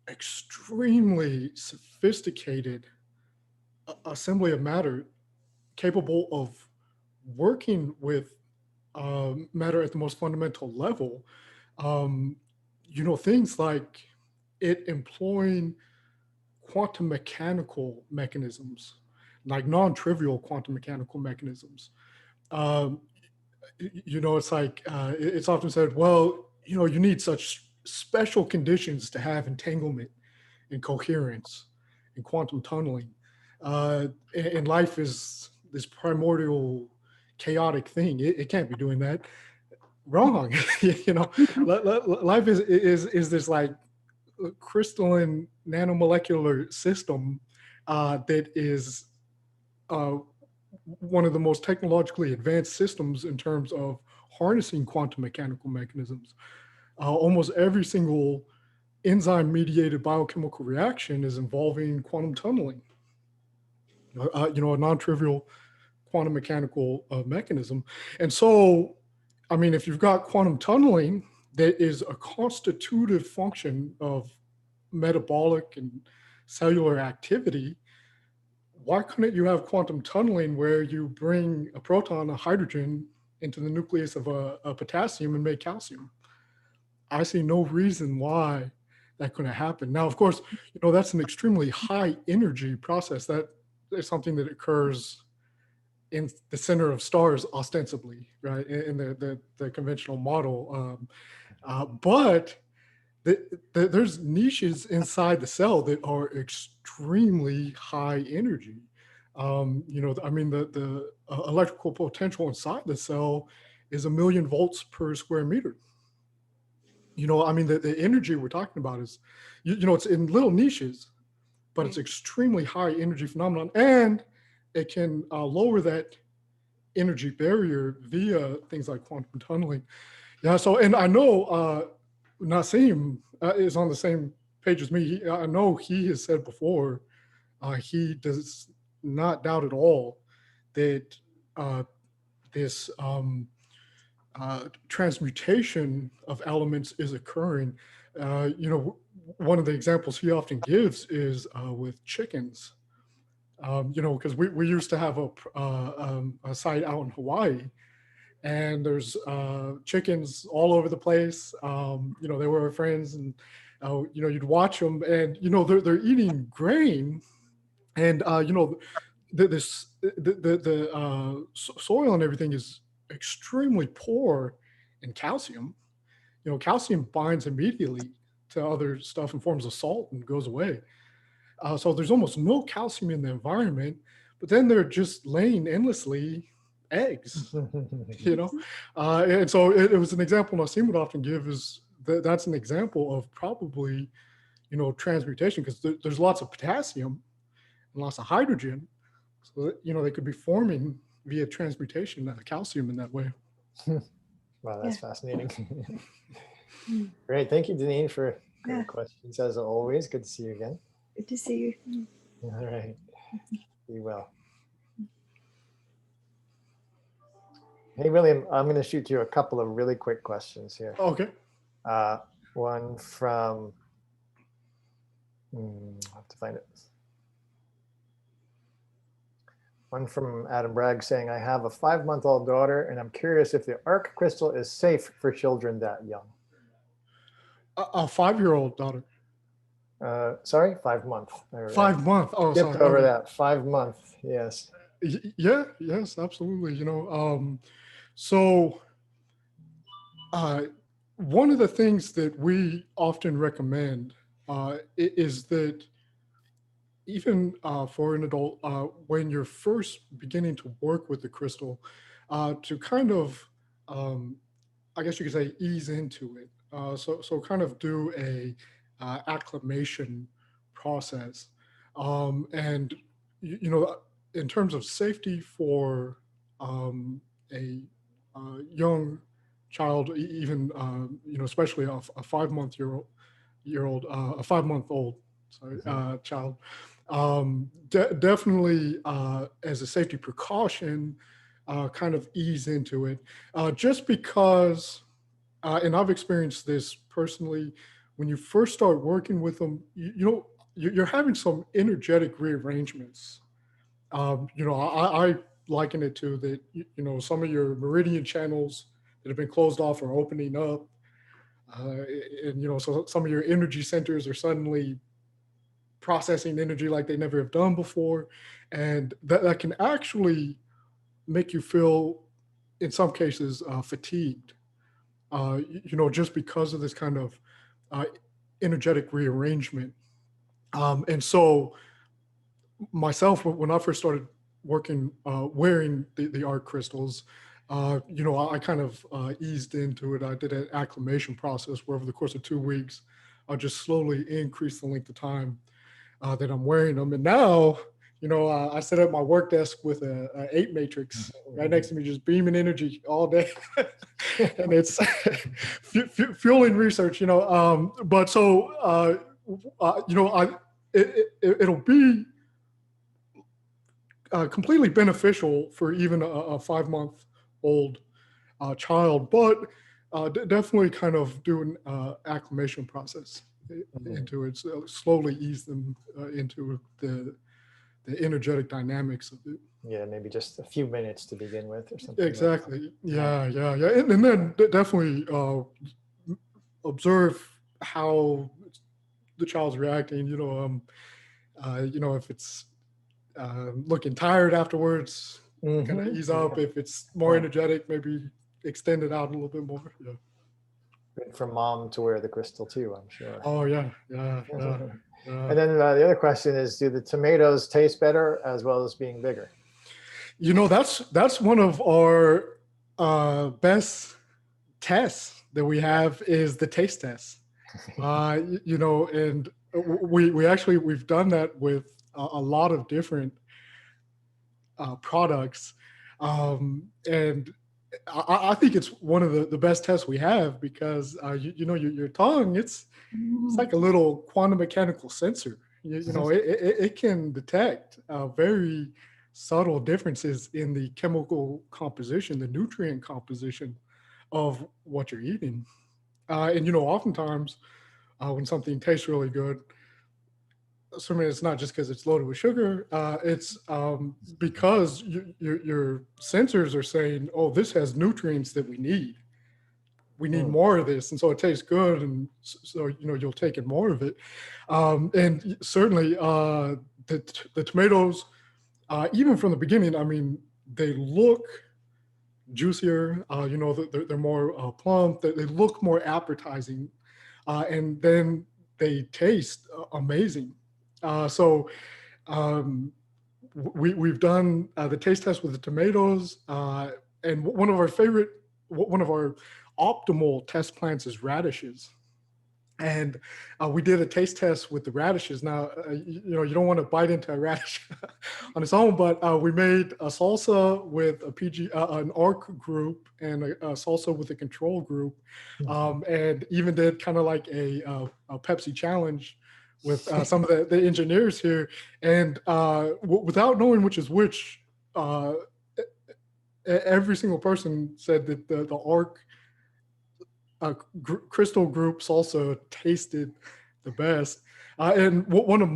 extremely sophisticated assembly of matter capable of working with matter at the most fundamental level, things like it employing quantum mechanical mechanisms, like non-trivial quantum mechanical mechanisms. It's like, it's often said, well, you need such special conditions to have entanglement and coherence and quantum tunneling. And life is this primordial chaotic thing. It can't be doing that. Wrong. Life is this like crystalline nanomolecular system that is one of the most technologically advanced systems in terms of harnessing quantum mechanical mechanisms. Almost every single enzyme-mediated biochemical reaction is involving quantum tunneling. A non-trivial quantum mechanical mechanism. And so, I mean, if you've got quantum tunneling, that is a constitutive function of metabolic and cellular activity, why couldn't you have quantum tunneling where you bring a proton, a hydrogen, into the nucleus of a potassium and make calcium? I see no reason why that couldn't happen. Now, of course, that's an extremely high energy process. That is something that occurs in the center of stars, ostensibly, right, in the conventional model. But there's niches inside the cell that are extremely high energy. I mean, the electrical potential inside the cell is 1,000,000 volts per square meter. I mean, the energy we're talking about is, it's in little niches, but it's extremely high energy phenomenon, and it can lower that energy barrier via things like quantum tunneling. Yeah. So, and I know Nassim is on the same page as me. I know he has said before, he does not doubt at all that this transmutation of elements is occurring. One of the examples he often gives is with chickens. Because we used to have a site out in Hawaii, and there's chickens all over the place. They were our friends, and you'd watch them, and they're eating grain, and the soil and everything is extremely poor in calcium. Calcium binds immediately to other stuff in forms of salt and goes away. So there's almost no calcium in the environment, but then they're just laying endlessly eggs, and so it was an example Nassim would often give, is that's an example of probably, transmutation, because there's lots of potassium and lots of hydrogen, so they could be forming via transmutation calcium in that way. Wow, that's fascinating. Great, thank you, Deneen, for your questions as always. Good to see you again. Good to see you. All right, be well. Hey, William, I'm going to shoot you a couple of really quick questions here. Okay. One from, I'll have to find it. One from Adam Bragg saying, I have a 5-month-old daughter, and I'm curious if the arc crystal is safe for children that young. A 5-year-old daughter. Sorry, 5 month. 5 month. Oh, skipped sorry. over that. 5 month. Yes. Yeah. Yes. Absolutely. So one of the things that we often recommend is that even for an adult, when you're first beginning to work with the crystal, to kind of, I guess you could say, ease into it. So kind of do a acclimation process, and in terms of safety for a young child, even especially a 5-month-old child, definitely as a safety precaution, kind of ease into it, just because, and I've experienced this personally, when you first start working with them, you're having some energetic rearrangements. I liken it to that, some of your meridian channels that have been closed off are opening up. And, so some of your energy centers are suddenly processing energy like they never have done before. And that can actually make you feel, in some cases, fatigued, just because of this kind of energetic rearrangement. And so myself, when I first started working, wearing the art crystals, I kind of eased into it. I did an acclimation process where over the course of 2 weeks, I'll just slowly increase the length of time that I'm wearing them. And now, I sit at my work desk with a 8 matrix right next to me, just beaming energy all day. And it's fueling research, but so, it'll be completely beneficial for even a 5-month-old child, but definitely kind of do an acclimation process into it, so slowly ease them into the energetic dynamics of it. Yeah, maybe just a few minutes to begin with or something. Exactly. Yeah. And then definitely observe how the child's reacting. If it's looking tired afterwards, kind of ease up. If it's more energetic, maybe extend it out a little bit more. Yeah. Good for mom to wear the crystal too, I'm sure. Oh yeah. And then the other question is, do the tomatoes taste better as well as being bigger? That's one of our best tests that we have is the taste test. And we've done that with a lot of different products, and I think it's one of the best tests we have because your tongue, it's like a little quantum mechanical sensor. It can detect very subtle differences in the chemical composition, the nutrient composition of what you're eating. And oftentimes when something tastes really good, assuming it's not just because it's loaded with sugar, it's because your sensors are saying, oh, this has nutrients that we need. We need more of this. And so it tastes good. And so, you'll take in more of it. And certainly the tomatoes, even from the beginning, I mean, they look juicier, they're more plump, they look more appetizing, and then they taste amazing. We've done the taste test with the tomatoes, and one of our optimal test plants is radishes. And we did a taste test with the radishes. Now, you don't want to bite into a radish on its own, but we made a salsa with an ARC group and a salsa with a control group, and even did kind of like a Pepsi challenge with some of the engineers here. And without knowing which is which, every single person said that the ARC crystal groups also tasted the best. And one of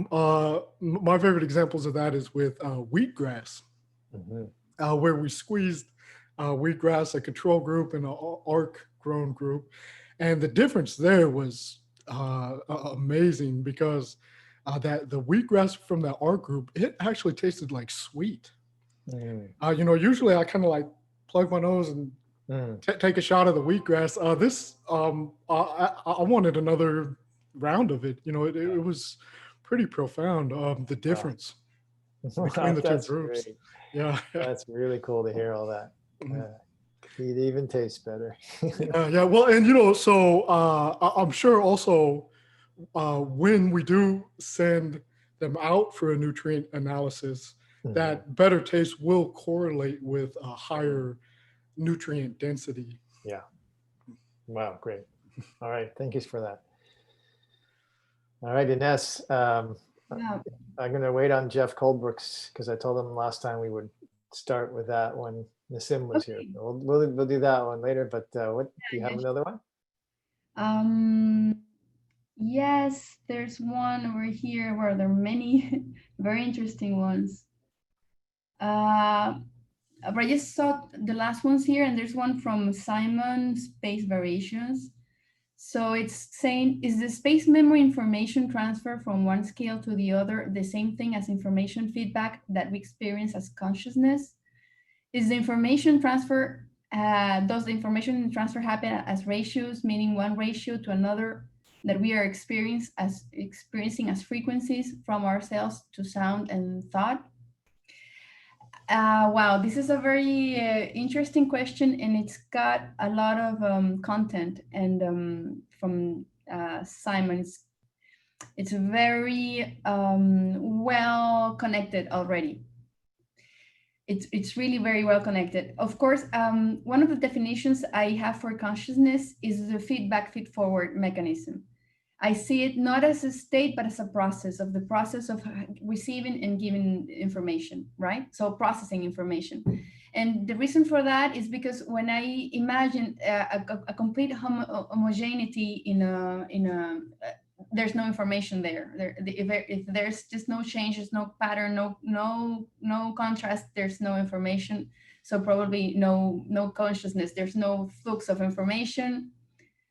my favorite examples of that is with wheatgrass, where we squeezed wheatgrass, a control group, and an ARC grown group. And the difference there was amazing because that the wheatgrass from that ARC group, it actually tasted like sweet. Usually I kind of like plug my nose and take a shot of the wheatgrass. I wanted another round of it. It was pretty profound. The difference between the two groups. Great. Yeah, that's really cool to hear all that. It even tastes better. yeah. Well, and so I'm sure also when we do send them out for a nutrient analysis, that better taste will correlate with a higher nutrient density. Yeah. Wow, great. All right, thank you for that. All right, Ines, I'm going to wait on Jeff Colebrook's because I told him last time we would start with that when Nassim was here. So we'll do that one later, but do you have another one? Yes, there's one over here where there are many very interesting ones. But I just saw the last ones here, and there's one from Simon, Space Variations. So it's saying, is the space memory information transfer from one scale to the other the same thing as information feedback that we experience as consciousness? Is the information transfer, does the information transfer happen as ratios, meaning one ratio to another that we are experiencing as frequencies from ourselves to sound and thought? Wow, this is a very interesting question, and it's got a lot of content. And from Simon, it's very well connected already. It's really very well connected. Of course, one of the definitions I have for consciousness is the feedback feed-forward mechanism. I see it not as a state, but as a process of the process of receiving and giving information, right? So processing information. And the reason for that is because when I imagine a complete homogeneity there's no information there. If there's just no changes, no pattern, no contrast, there's no information. So probably no consciousness. There's no flux of information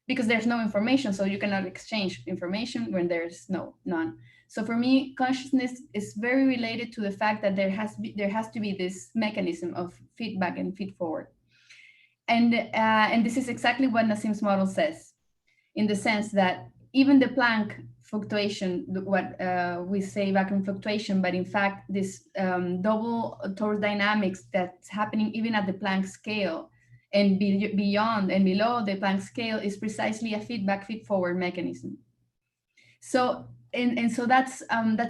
because there's no information. So you cannot exchange information when there's none. So for me, consciousness is very related to the fact that there has to be this mechanism of feedback and feed forward. And this is exactly what Nassim's model says, in the sense that even the Planck fluctuation, what we say vacuum fluctuation, but in fact, this double Taurus dynamics that's happening even at the Planck scale and beyond and below the Planck scale is precisely a feedback feed-forward mechanism. So so that's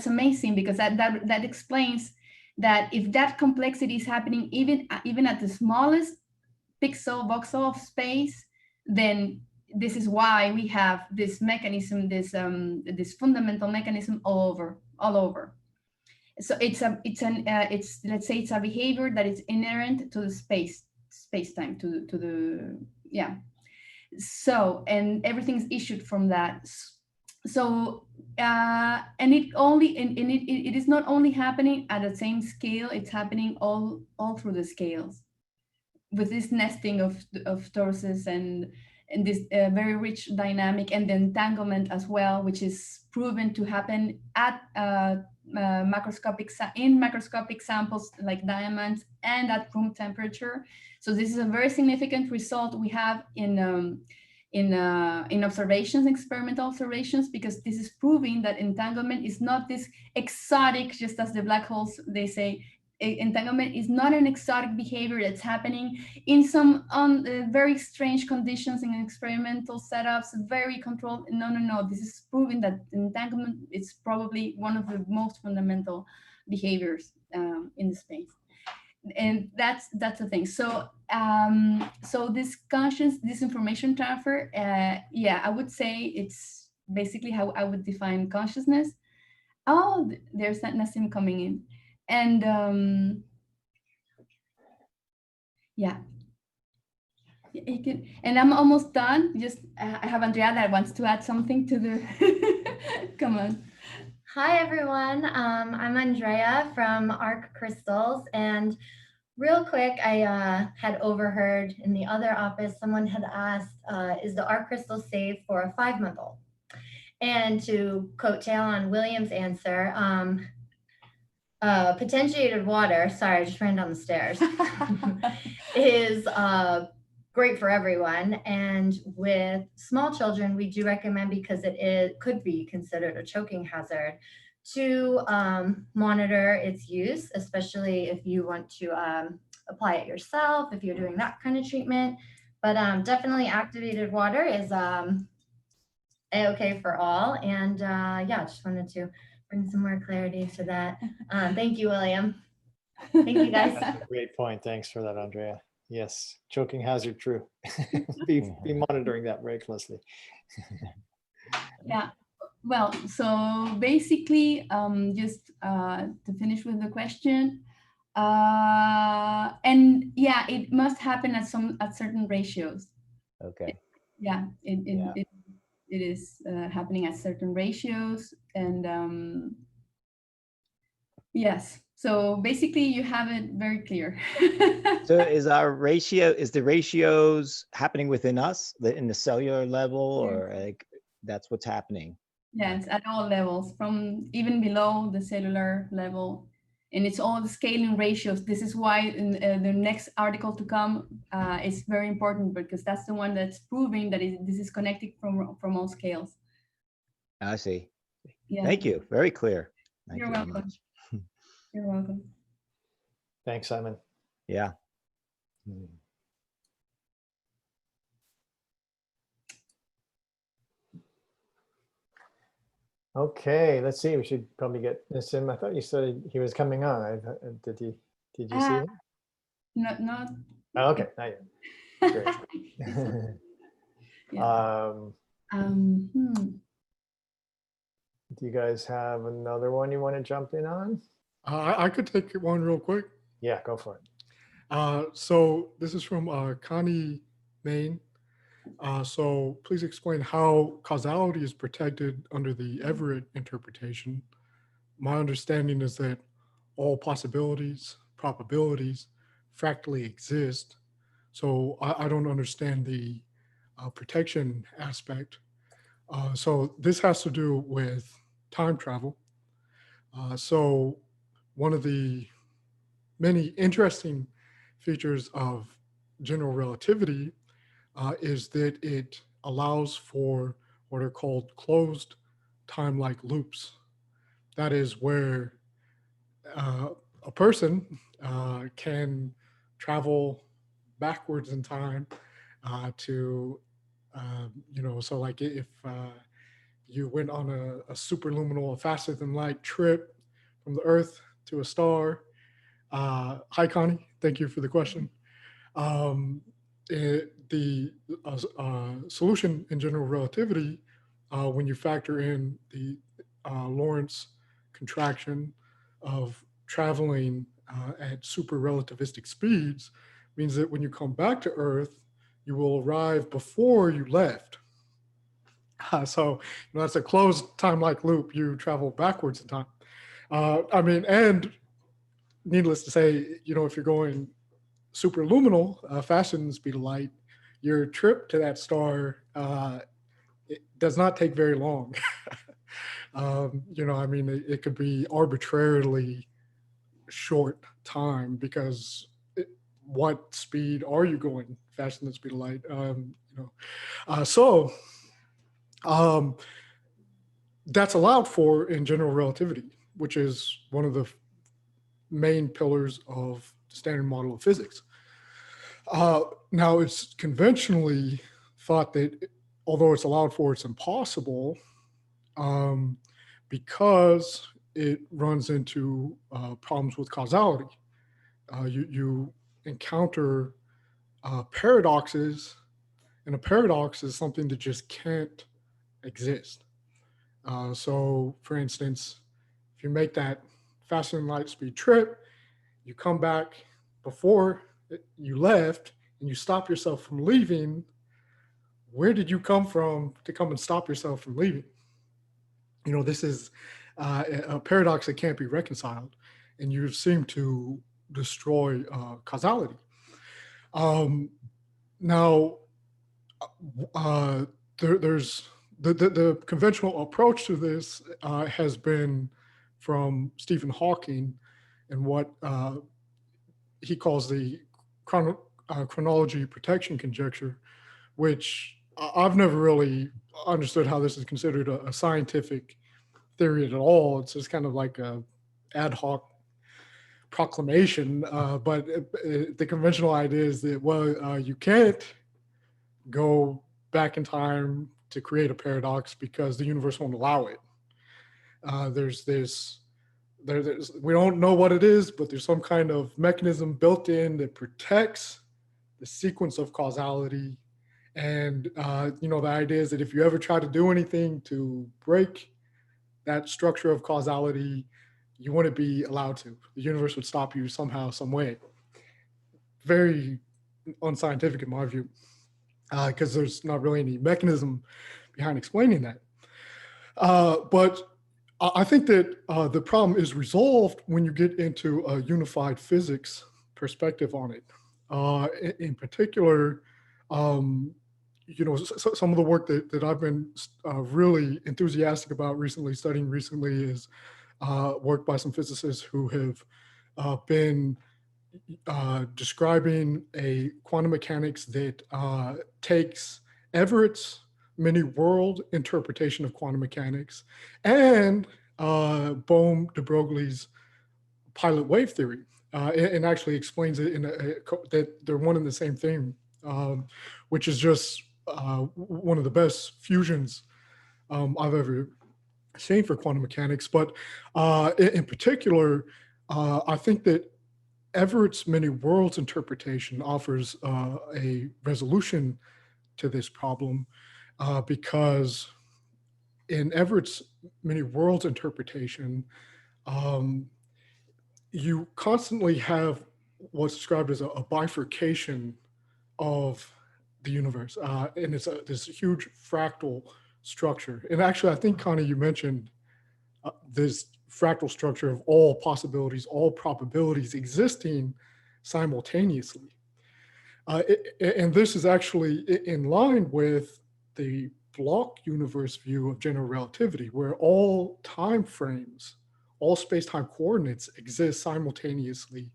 amazing, because that explains that if that complexity is happening even at the smallest pixel voxel of space, then this is why we have this mechanism, this fundamental mechanism all over. So it's let's say it's a behavior that is inherent to the space-time, to the So, and everything's issued from that. So and it is not only happening at the same scale, it's happening all through the scales, with this nesting of Tauruses and this very rich dynamic, and the entanglement as well, which is proven to happen at macroscopic samples like diamonds and at room temperature. So this is a very significant result we have in observations, experimental observations, because this is proving that entanglement is not this exotic, just as the black holes, they say, entanglement is not an exotic behavior that's happening in some very strange conditions in experimental setups, very controlled. No. This is proving that entanglement is probably one of the most fundamental behaviors in the space. And that's the thing. So so this information transfer, I would say it's basically how I would define consciousness. Oh, there's that Nassim coming in. And and I'm almost done. Just I have Andrea that wants to add something to the come on. Hi everyone, I'm Andrea from Arc Crystals, and real quick, I had overheard in the other office someone had asked, is the Arc Crystal safe for a 5-month-old? And to coattail on William's answer, potentiated water, sorry, I just ran down the stairs, is great for everyone. And with small children, we do recommend, because it could be considered a choking hazard, to monitor its use, especially if you want to apply it yourself, if you're doing that kind of treatment. But definitely activated water is A-okay for all. And just wanted to bring some more clarity to that. Thank you, William. Thank you, guys. That's a great point. Thanks for that, Andrea. Yes, choking hazard, true. be monitoring that very closely. Yeah, well, so basically, just to finish with the question, and it must happen at certain ratios. Okay. It is happening at certain ratios, and yes. So basically, you have it very clear. So is the ratios happening within us, in the cellular level, or like that's what's happening? Yes, at all levels, from even below the cellular level, and it's all the scaling ratios. This is why in the next article to come is very important, because that's the one that's proving that this is connected from all scales. I see. Yeah. Thank you. Very clear. Thank You're you very welcome. much. You're welcome. Thanks, Simon. Yeah. Okay, let's see. We should probably get Nassim. I thought you said he was coming on. Did you see him? Not. Oh, okay, not yet. Great. Do you guys have another one you want to jump in on? I could take one real quick. Yeah, go for it. So this is from Connie Main. So please explain how causality is protected under the Everett interpretation. My understanding is that all possibilities, probabilities, fractally exist. So I don't understand the protection aspect. So this has to do with time travel. So one of the many interesting features of general relativity is that it allows for what are called closed time-like loops. That is where a person can travel backwards in time to, so like if you went on a superluminal, faster than light trip from the Earth to a star. Hi, Connie. Thank you for the question. The solution in general relativity, when you factor in the Lorentz contraction of traveling at super relativistic speeds, means that when you come back to Earth, you will arrive before you left. So that's a closed time-like loop. You travel backwards in time. And needless to say, if you're going superluminal, faster than the speed of light, your trip to that star it does not take very long. It could be arbitrarily short time because what speed are you going faster than the speed of light? That's allowed for in general relativity, which is one of the main pillars of the standard model of physics. Now, it's conventionally thought that although it's allowed for, it's impossible because it runs into problems with causality. You encounter paradoxes, and a paradox is something that just can't exist. So, for instance, if you make that faster than light speed trip, you come back before you left and you stop yourself from leaving, where did you come from to come and stop yourself from leaving? This is a paradox that can't be reconciled, and you seem to destroy causality. Now, there's the conventional approach to this has been from Stephen Hawking and what he calls the chronology protection conjecture, which I've never really understood how this is considered a scientific theory at all. It's just kind of like a ad hoc proclamation. But the conventional idea is that, you can't go back in time to create a paradox because the universe won't allow it. We don't know what it is, but there's some kind of mechanism built in that protects the sequence of causality. And, the idea is that if you ever try to do anything to break that structure of causality, you wouldn't be allowed to. The universe would stop you somehow, some way. Very unscientific in my view, because there's not really any mechanism behind explaining that. But I think that the problem is resolved when you get into a unified physics perspective on it. In particular, some of the work that I've been really enthusiastic about studying recently is work by some physicists who have been describing a quantum mechanics that takes Everett's many world interpretation of quantum mechanics and Bohm-de Broglie's pilot wave theory, and actually explains it that they're one and the same thing, which is just one of the best fusions I've ever seen for quantum mechanics. But in particular, I think that Everett's many worlds interpretation offers a resolution to this problem because in Everett's many worlds interpretation, you constantly have what's described as a bifurcation of the universe. And it's this huge fractal structure. And actually, I think, Connie, you mentioned this fractal structure of all possibilities, all probabilities existing simultaneously. And this is actually in line with the block universe view of general relativity, where all time frames, all space-time coordinates exist simultaneously,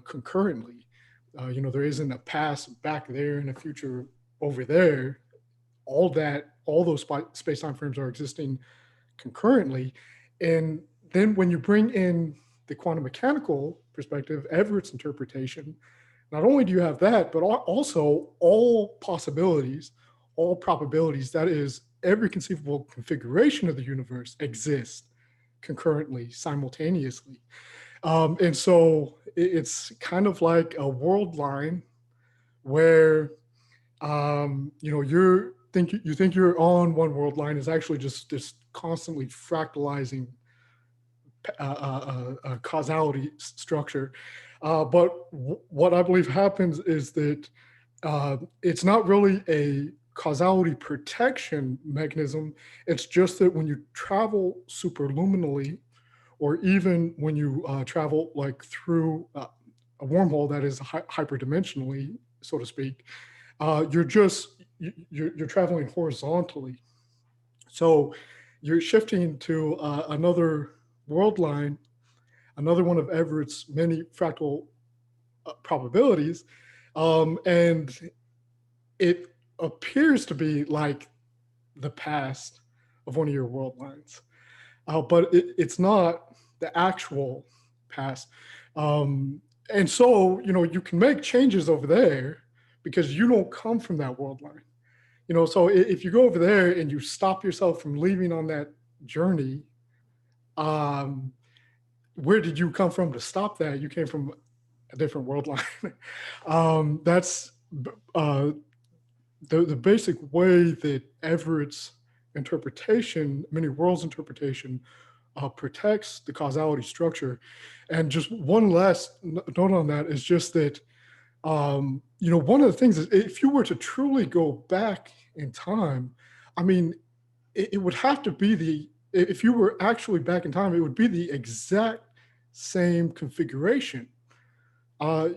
concurrently. There isn't a past back there and a future over there. All those space-time frames are existing concurrently. And then when you bring in the quantum mechanical perspective, Everett's interpretation, not only do you have that, but also all possibilities, all probabilities, that is, every conceivable configuration of the universe exists concurrently, simultaneously. And so it's kind of like a world line where you think you're on one world line is actually just constantly fractalizing causality structure. But what I believe happens is that it's not really a causality protection mechanism. It's just that when you travel superluminally, or even when you travel like through a wormhole that is hyperdimensionally, so to speak, you're traveling horizontally. So you're shifting to another world line, another one of Everett's many fractal probabilities, and it appears to be like the past of one of your world lines, but it's not the actual past. And so, you can make changes over there because you don't come from that world line. So if you go over there and you stop yourself from leaving on that journey, where did you come from to stop that? You came from a different world line. That's the basic way that Everett's interpretation, many worlds interpretation, protects the causality structure. And just one last note on that is just that, one of the things is, if you were to truly go back in time, I mean, it would have to be if you were actually back in time, it would be the exact same configuration. So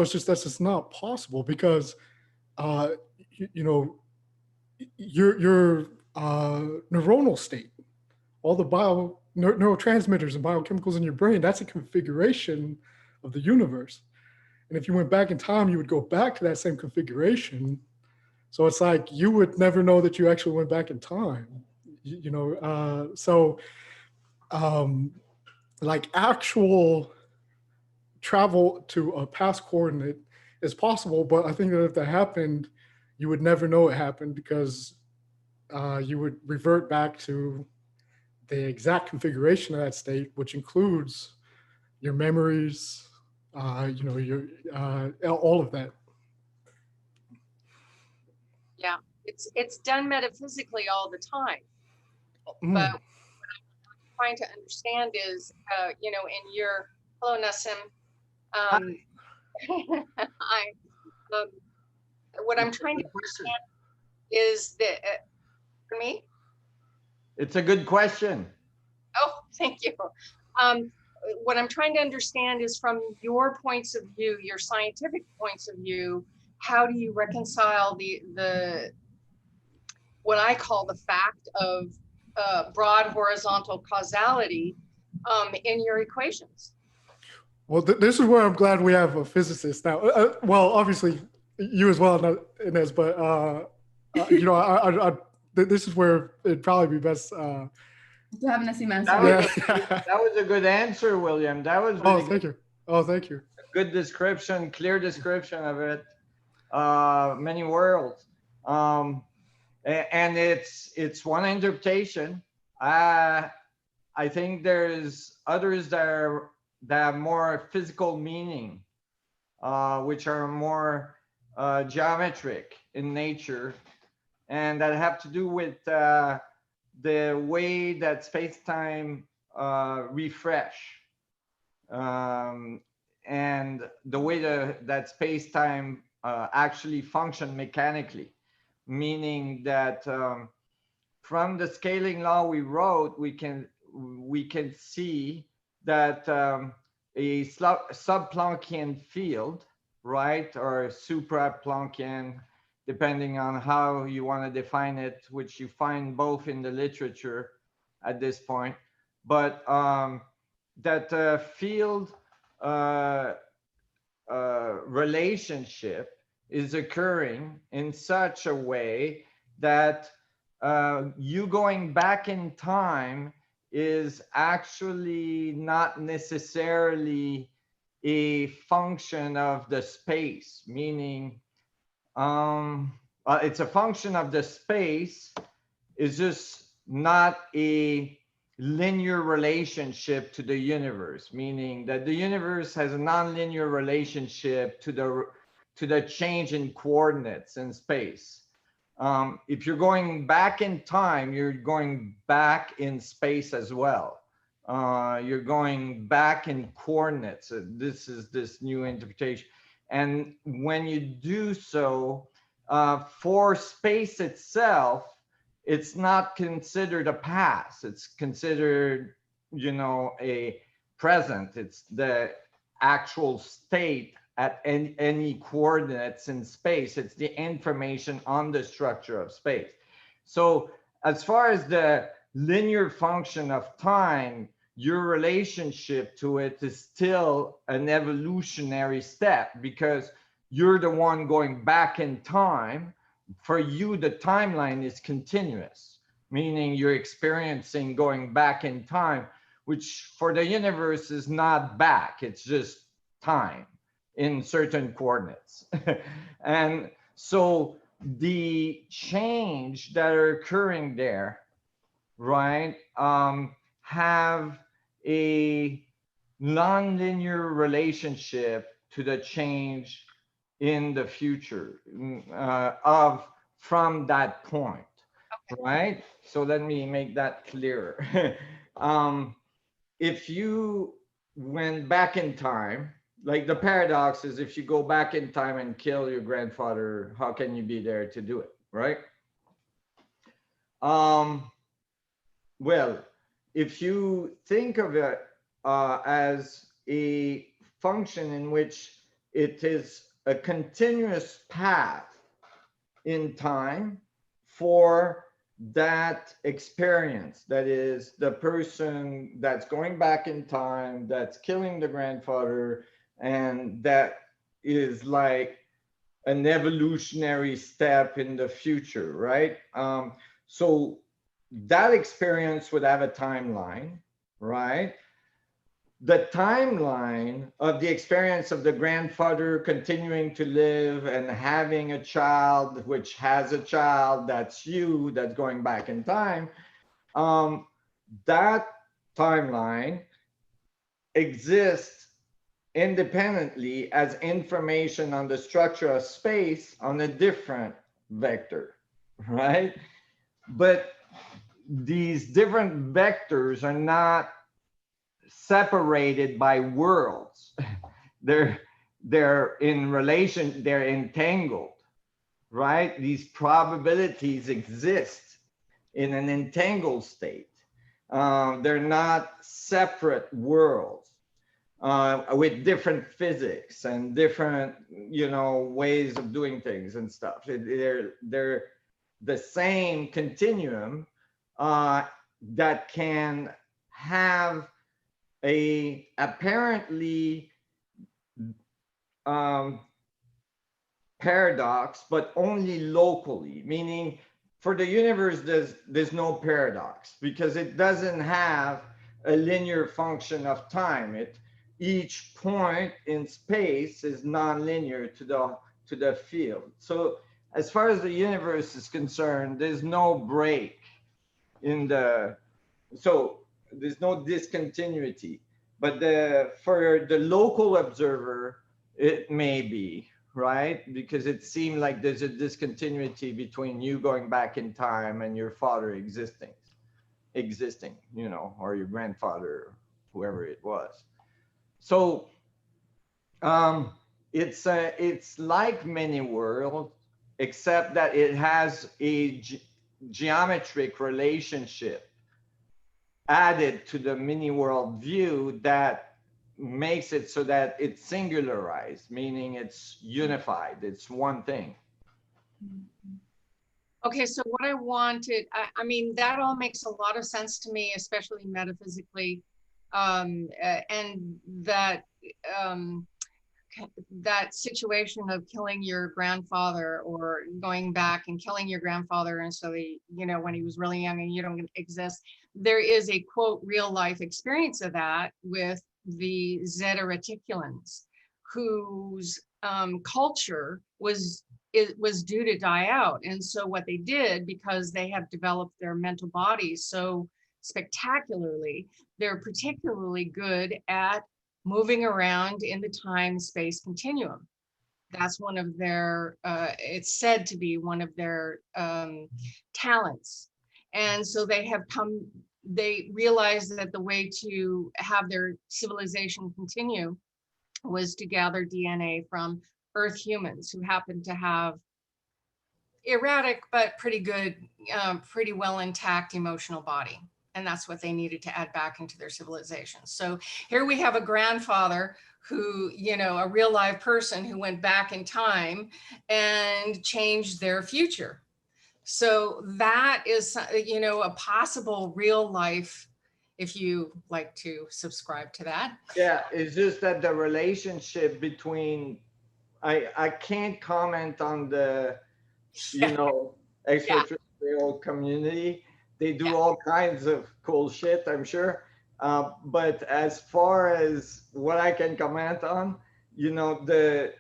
that's just not possible because, your neuronal state, all the neurotransmitters and biochemicals in your brain, that's a configuration of the universe. And if you went back in time, you would go back to that same configuration. So it's like you would never know that you actually went back in time. Like actual travel to a past coordinate is possible, but I think that if that happened, you would never know it happened because you would revert back to the exact configuration of that state, which includes your memories, your all of that. Yeah, it's done metaphysically all the time. Mm. But what I'm trying to understand is, in your, hello, Nassim. What I'm trying to understand is that, for me? It's a good question. Oh, thank you. What I'm trying to understand is from your points of view, your scientific points of view, how do you reconcile the what I call the fact of broad horizontal causality in your equations? Well, this is where I'm glad we have a physicist now. Well, obviously you as well, Ines, but this is where it'd probably be best to have Nassim answer. That was a good answer, William. That was really thank you. Oh, thank you. Good description, clear description of it. Many worlds. And it's one interpretation. I think there's others that have more physical meaning, which are more geometric in nature, and that have to do with the way that space-time refresh, and the way that space-time actually function mechanically, meaning that from the scaling law we wrote, we can see that a sub-Planckian field, right, or supra-Planckian, depending on how you want to define it, which you find both in the literature at this point, but that field relationship is occurring in such a way that you going back in time is actually not necessarily a function of the space, meaning it's a function of the space, it's just not a linear relationship to the universe, meaning that the universe has a nonlinear relationship to the change in coordinates in space. If you're going back in time, you're going back in space as well. You're going back in coordinates. This is this new interpretation. And when you do so, for space itself, it's not considered a past. It's considered, a present. It's the actual state at any coordinates in space. It's the information on the structure of space. So as far as the linear function of time, your relationship to it is still an evolutionary step, because you're the one going back in time. For you, the timeline is continuous, meaning you're experiencing going back in time, which for the universe is not back, it's just time in certain coordinates. And so the change that are occurring there, right, have a nonlinear relationship to the change in the future from that point, right? So let me make that clearer. If you went back in time, like the paradox is, if you go back in time and kill your grandfather, how can you be there to do it, right? Well, if you think of it as a function in which it is a continuous path in time for that experience, that is the person that's going back in time, that's killing the grandfather, and that is like an evolutionary step in the future, right? So that experience would have a timeline, right? The timeline of the experience of the grandfather continuing to live and having a child, which has a child, that's you, that's going back in time, that timeline exists independently as information on the structure of space on a different vector, right? But these different vectors are not separated by worlds. They're in relation, they're entangled, right? These probabilities exist in an entangled state. They're not separate worlds with different physics and different, ways of doing things and stuff. They're the same continuum that can have a apparently paradox, but only locally, meaning for the universe, there's no paradox because it doesn't have a linear function of time. Each point in space is nonlinear to the field. So as far as the universe is concerned, there's no break in there's no discontinuity, but for the local observer, it may be, right? Because it seemed like there's a discontinuity between you going back in time and your father existing. existing, you know, or your grandfather, whoever it was. So it's like many worlds, except that it has a geometric relationship added to the mini world view that makes it so that it's singularized, meaning it's unified, it's one thing. Okay, so what I wanted, I mean, that all makes a lot of sense to me, especially metaphysically, and that that situation of killing your grandfather or going back and killing your grandfather, and so he, you know, when he was really young and you don't exist, there is a quote real life experience of that with the Zeta Reticulans, whose culture was due to die out. And so what they did, because they have developed their mental bodies so spectacularly, they're particularly good at moving around in the time-space continuum. That's one of their, it's said to be one of their talents. And so they realized that the way to have their civilization continue was to gather DNA from Earth humans who happen to have erratic, but pretty good, pretty well intact emotional body. And that's what they needed to add back into their civilization. So here we have a grandfather who, you know, a real live person who went back in time and changed their future. So that is, you know, a possible real life, if you like to subscribe to that. Yeah, it's just that the relationship between, I can't comment on the, you know, extraterrestrial community. They do all kinds of cool shit, I'm sure. But as far as what I can comment on, you know, the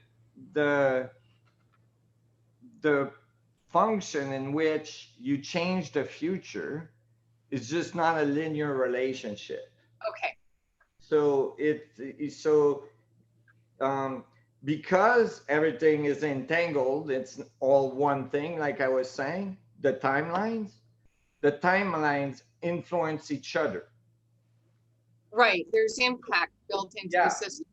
function in which you change the future is just not a linear relationship. Okay. So because everything is entangled, it's all one thing, like I was saying, the timelines influence each other. Right, there's impact built into the system.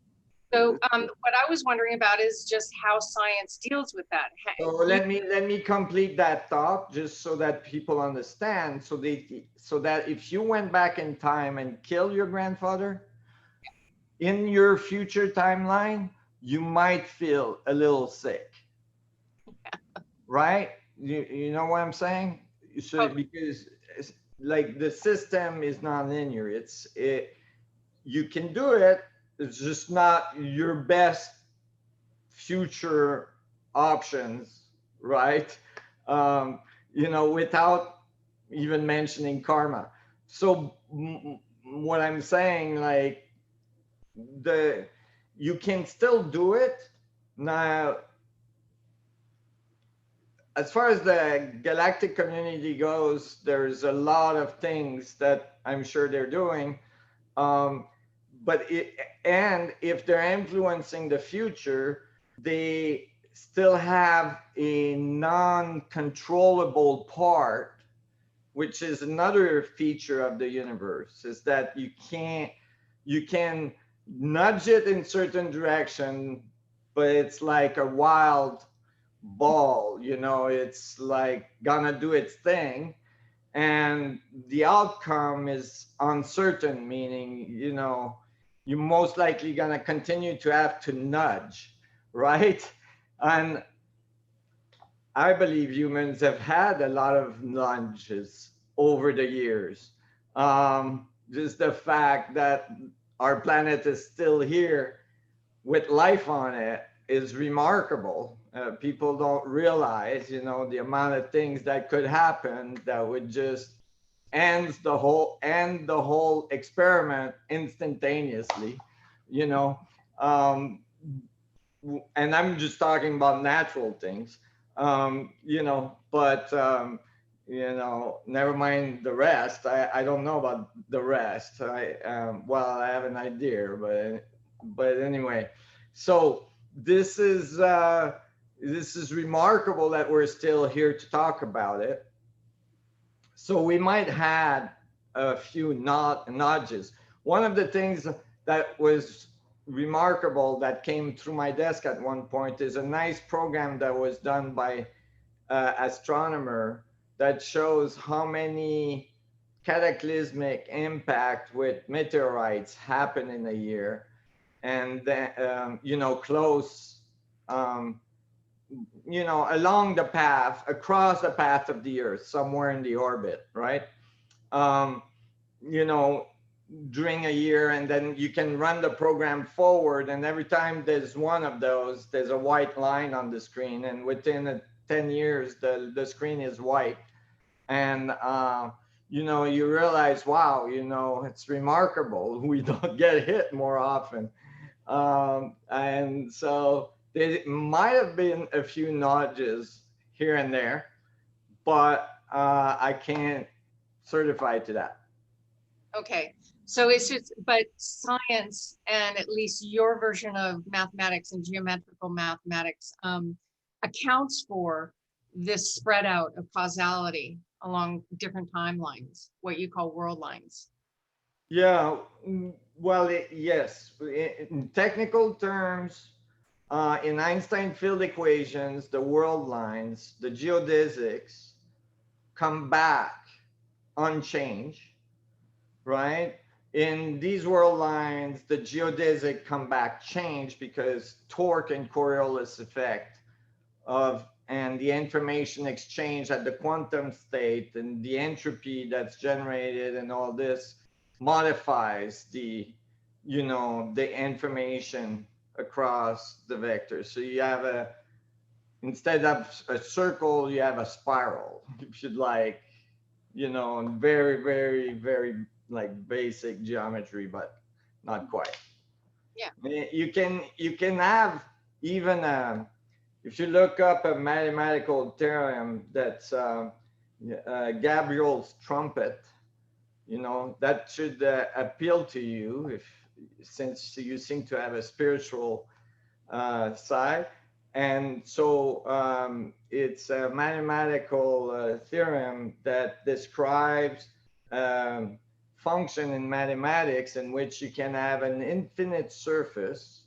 So what I was wondering about is just how science deals with that. So let me complete that thought just so that people understand. So that if you went back in time and killed your grandfather, in your future timeline, you might feel a little sick, right? You know what I'm saying? So because like the system is non-linear, you can do it. It's just not your best future options, right? You know, without even mentioning karma. So what I'm saying, like, you can still do it. Now, as far as the galactic community goes, there's a lot of things that I'm sure they're doing. But if they're influencing the future, they still have a non-controllable part, which is another feature of the universe, is that you can nudge it in certain direction, but it's like a wild ball, you know, it's like gonna do its thing, and the outcome is uncertain, meaning, you know, you're most likely gonna continue to have to nudge, right? And I believe humans have had a lot of nudges over the years. Just the fact that our planet is still here with life on it is remarkable. People don't realize, you know, the amount of things that could happen that would just end the whole experiment instantaneously, you know. And I'm just talking about natural things, you know, but you know, never mind the rest. I don't know about the rest. Well, I have an idea, but anyway. So this is remarkable that we're still here to talk about it. So we might have a few nudges. One of the things that was remarkable that came through my desk at one point is a nice program that was done by astronomer that shows how many cataclysmic impact with meteorites happen in a year, and then you know, close you know, along the path, across the path of the Earth, somewhere in the orbit, right? You know, during a year, and then you can run the program forward, and every time there's one of those, there's a white line on the screen, and within 10 years, the screen is white. And you know, you realize, wow, you know, it's remarkable. We don't get hit more often. And so there might have been a few nudges here and there, but I can't certify to that. Okay, so it's just, but science, and at least your version of mathematics and geometrical mathematics accounts for this spread out of causality along different timelines, what you call world lines. Yeah, well, yes. In technical terms, in Einstein field equations, the world lines, the geodesics come back unchanged, right? In these world lines, the geodesic come back changed because torque and Coriolis effect of, and the information exchange at the quantum state and the entropy that's generated and all this modifies the, you know, the information across the vector. So you have a, instead of a circle, you have a spiral, if you'd like, you know, very, very, very like basic geometry, but not quite. Yeah. You can have even if you look up a mathematical theorem that's Gabriel's trumpet, you know, that should appeal to you, if since you seem to have a spiritual side. And so it's a mathematical theorem that describes function in mathematics in which you can have an infinite surface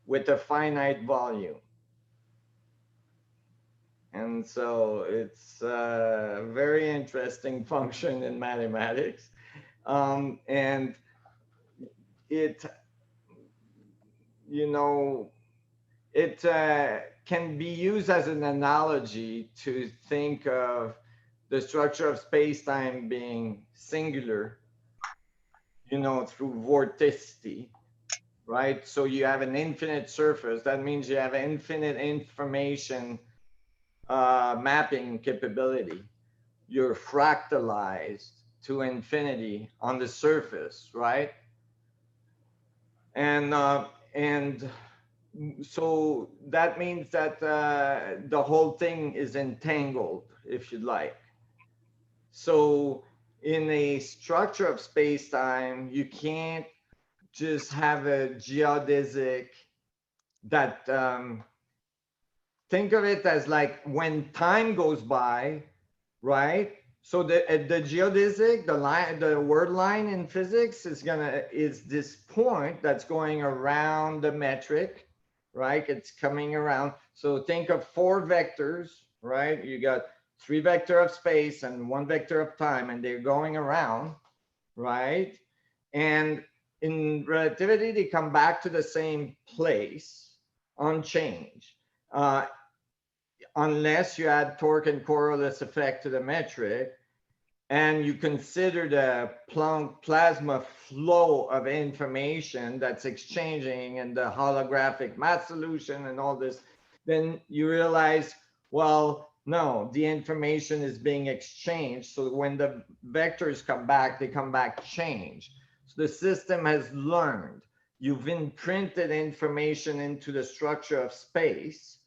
with a finite volume. And so it's a very interesting function in mathematics. And it, you know, it can be used as an analogy to think of the structure of space-time being singular, you know, through vorticity, right? So you have an infinite surface. That means you have infinite information mapping capability. You're fractalized to infinity on the surface, right? And so that means that the whole thing is entangled, if you'd like. So in a structure of space-time, you can't just have a geodesic that think of it as like when time goes by, right? So the geodesic, the word line in physics is this point that's going around the metric, right? It's coming around. So think of 4 vectors, right? You got 3 vector of space and 1 vector of time, and they're going around, right? And in relativity, they come back to the same place, unchanged. Unless you add torque and Coriolis effect to the metric, and you consider the Planck plasma flow of information that's exchanging and the holographic math solution and all this, then you realize, well, no, the information is being exchanged. So when the vectors come back, they come back changed. So the system has learned. You've imprinted information into the structure of space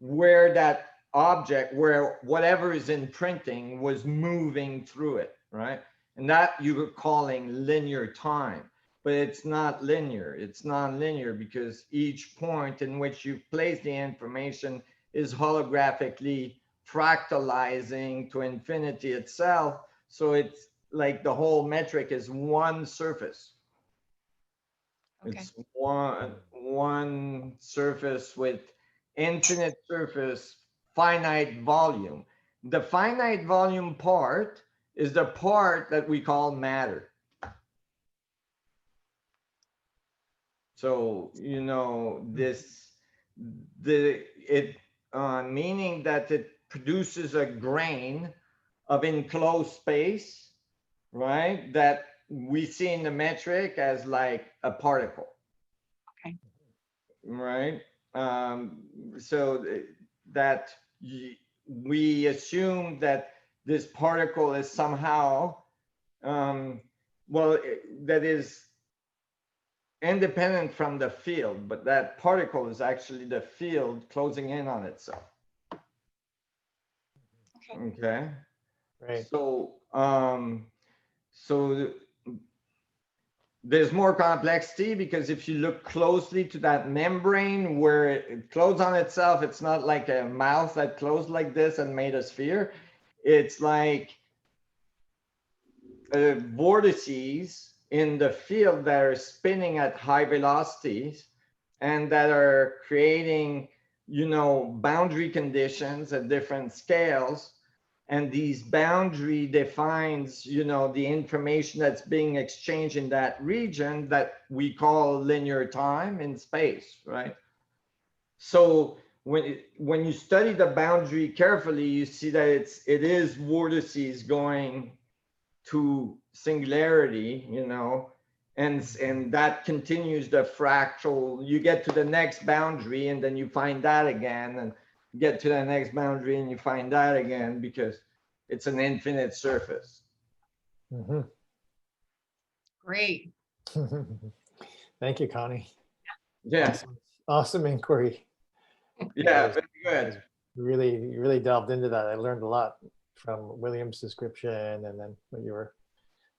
where that object, where whatever is imprinting was moving through it, right? And that you're calling linear time, but it's not linear. It's non-linear because each point in which you place the information is holographically fractalizing to infinity itself. So it's like the whole metric is one surface. Okay. It's one surface with infinite surface, finite volume. The finite volume part is the part that we call matter. So, you know, meaning that it produces a grain of enclosed space, right? That we see in the metric as like a particle. Okay. Right. So that we assume that this particle is somehow, that is independent from the field, but that particle is actually the field closing in on itself. Okay. Right. So, there's more complexity because if you look closely to that membrane where it closed on itself, it's not like a mouth that closed like this and made a sphere. It's like vortices in the field that are spinning at high velocities and that are creating, you know, boundary conditions at different scales. And these boundary defines, you know, the information that's being exchanged in that region that we call linear time in space, right? So when you study the boundary carefully, you see that it is vortices going to singularity, you know, and that continues the fractal. You get to the next boundary and then you find that again, and get to the next boundary and you find that again, because it's an infinite surface. Mm-hmm. Great. Thank you, Connie. Yeah. Awesome inquiry. Yeah, very good. You really delved into that. I learned a lot from William's description and then when you were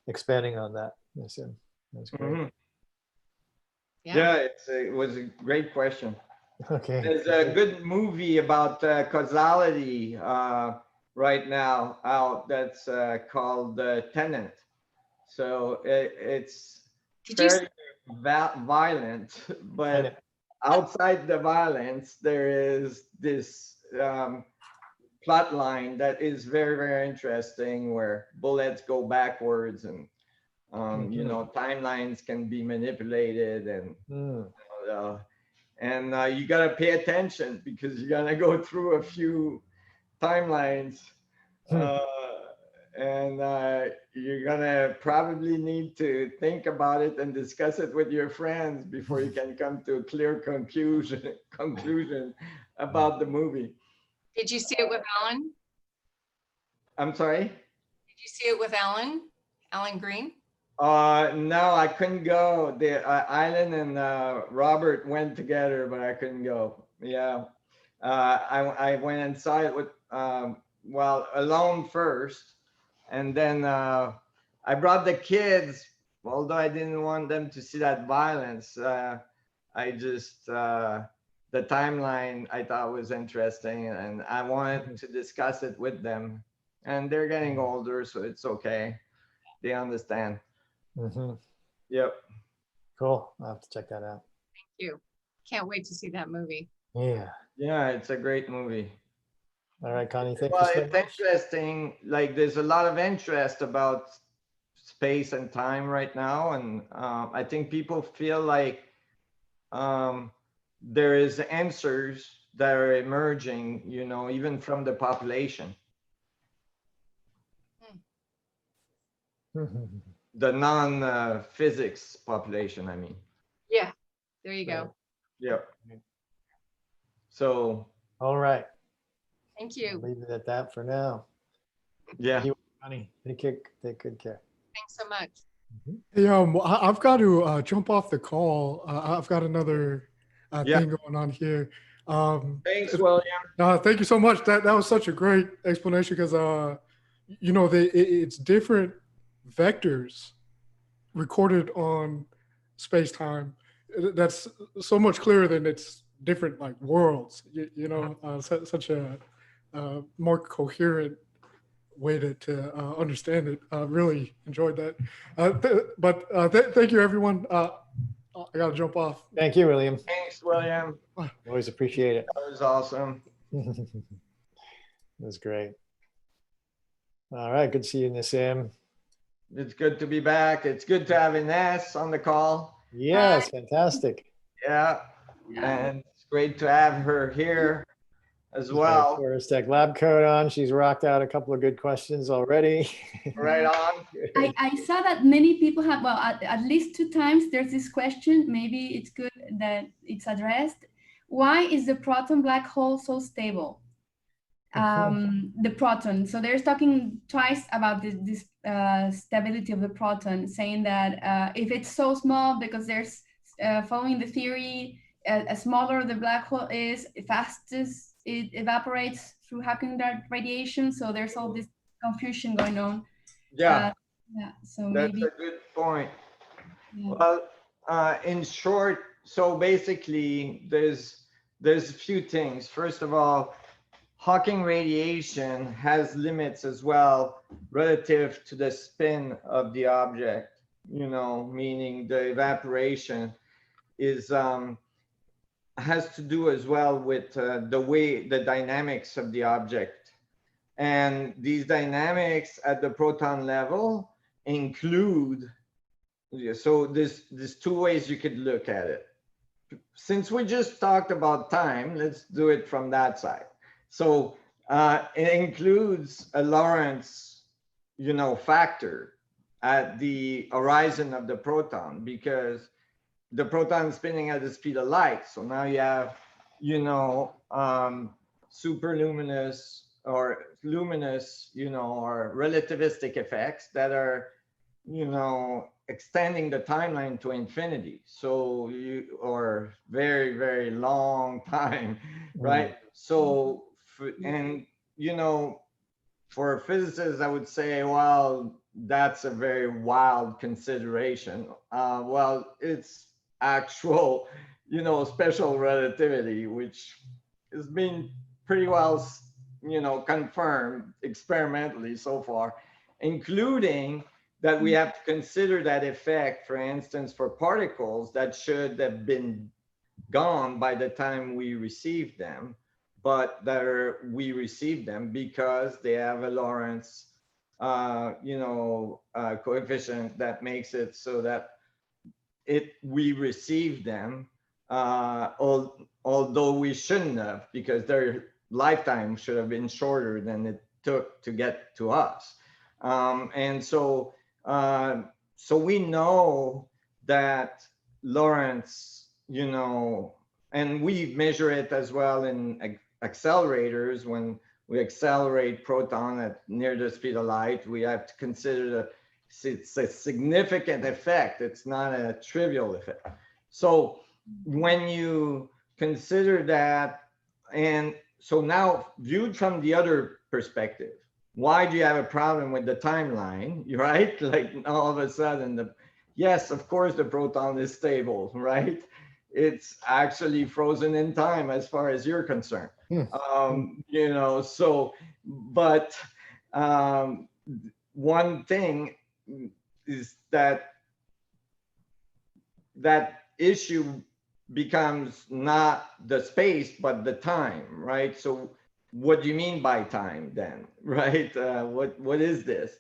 expanding on that. That's great. Mm-hmm. Yeah, it was a great question. Okay. There's a good movie about causality right now out that's called Tenant. So it's fairly violent, but outside the violence, there is this plot line that is very, very interesting where bullets go backwards and you know, timelines can be manipulated and you got to pay attention because you're going to go through a few timelines and you're going to probably need to think about it and discuss it with your friends before you can come to a clear conclusion about the movie. Did you see it with Alan? I'm sorry? Did you see it with Alan Green? No, I couldn't go. The Island and Robert went together, but I couldn't go. Yeah, I went and saw it with alone first, and then I brought the kids. Although I didn't want them to see that violence, I just the timeline I thought was interesting, and I wanted to discuss it with them. And they're getting older, so it's okay. They understand. Mm-hmm. Yep. Cool. I'll have to check that out. Thank you. Can't wait to see that movie. Yeah. Yeah, it's a great movie. All right, Connie. Thank you. Well, it's interesting. Like, there's a lot of interest about space and time right now, and I think people feel like there is answers that are emerging. You know, even from the population. The non-physics population, I mean. Yeah, there you go. Yep. So. All right. Thank you. I'll leave it at that for now. Yeah. Honey, take good care. Thanks so much. Hey, I've got to jump off the call. I've got another thing going on here. Thanks, William. Thank you so much. That was such a great explanation because you know, it's different vectors recorded on space-time. That's so much clearer than it's different like worlds. You know, such a more coherent way to understand it. Really enjoyed that. Thank you, everyone. I got to jump off. Thank you, William. Thanks, William. Always appreciate it. That was awesome. That was great. All right, good to see you, Nassim. It's good to be back. It's good to have Ines on the call. Yes, fantastic. Yeah, and it's great to have her here as well. Taurus Tech Lab coat on. She's rocked out a couple of good questions already. Right on. I saw that many people have, well, at least 2 times there's this question. Maybe it's good that it's addressed. Why is the proton black hole so stable? The proton. So there's talking twice about this stability of the proton, saying that if it's so small, because there's following the theory, smaller the black hole is, fastest it evaporates through Hawking radiation. So there's all this confusion going on. Yeah, so that's maybe a good point. Yeah. Well, in short, so basically there's a few things. First of all, Hawking radiation has limits as well relative to the spin of the object, you know, meaning the evaporation is has to do as well with the dynamics of the object. And these dynamics at the proton level include, so there's 2 ways you could look at it. Since we just talked about time, let's do it from that side. So it includes a Lorentz, you know, factor at the horizon of the proton, because the proton is spinning at the speed of light. So now you have, you know, superluminous or luminous, you know, or relativistic effects that are, you know, extending the timeline to infinity. So or very, very long time, right? So, and, you know, for physicists, I would say, well, that's a very wild consideration. Well, it's actual, you know, special relativity, which has been pretty well, you know, confirmed experimentally so far, including that we have to consider that effect, for instance, for particles that should have been gone by the time we received them, but we received them because they have a Lorentz, you know, coefficient that makes it so that we received them, although we shouldn't have, because their lifetime should have been shorter than it took to get to us. And so we know that Lorentz, you know, and we measure it as well in accelerators. When we accelerate proton at near the speed of light, we have to consider that it's a significant effect. It's not a trivial effect. So when you consider that, and so now viewed from the other perspective, why do you have a problem with the timeline, right? Like all of a sudden, yes, of course the proton is stable, right? It's actually frozen in time as far as you're concerned. You know, so, but one thing is that issue becomes not the space, but the time, right? So what do you mean by time then, right? What is this?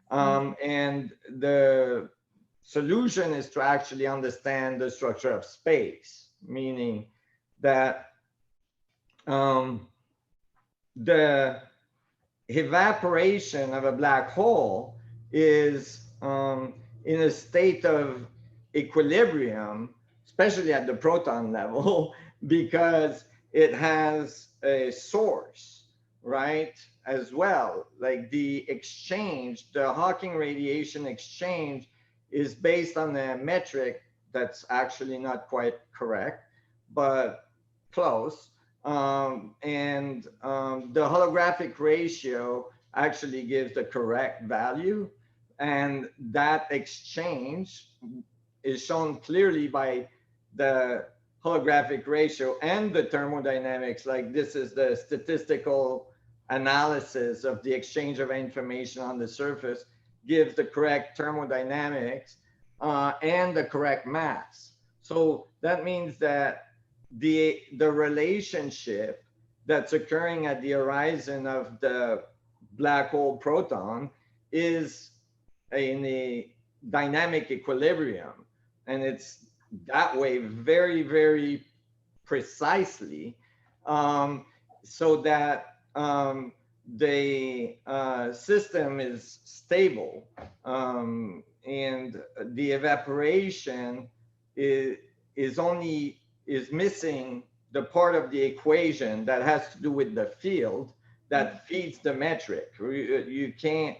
And the solution is to actually understand the structure of space, meaning that the evaporation of a black hole is in a state of equilibrium, especially at the proton level, because it has a source, right? As well, like the exchange, the Hawking radiation exchange is based on a metric that's actually not quite correct, but close. And the holographic ratio actually gives the correct value. And that exchange is shown clearly by the holographic ratio and the thermodynamics. Like this is the statistical analysis of the exchange of information on the surface gives the correct thermodynamics and the correct mass. So that means that the relationship that's occurring at the horizon of the black hole proton is in a dynamic equilibrium. And it's that way very, very precisely, so that the system is stable, and the evaporation is missing the part of the equation that has to do with the field that feeds the metric. You can't,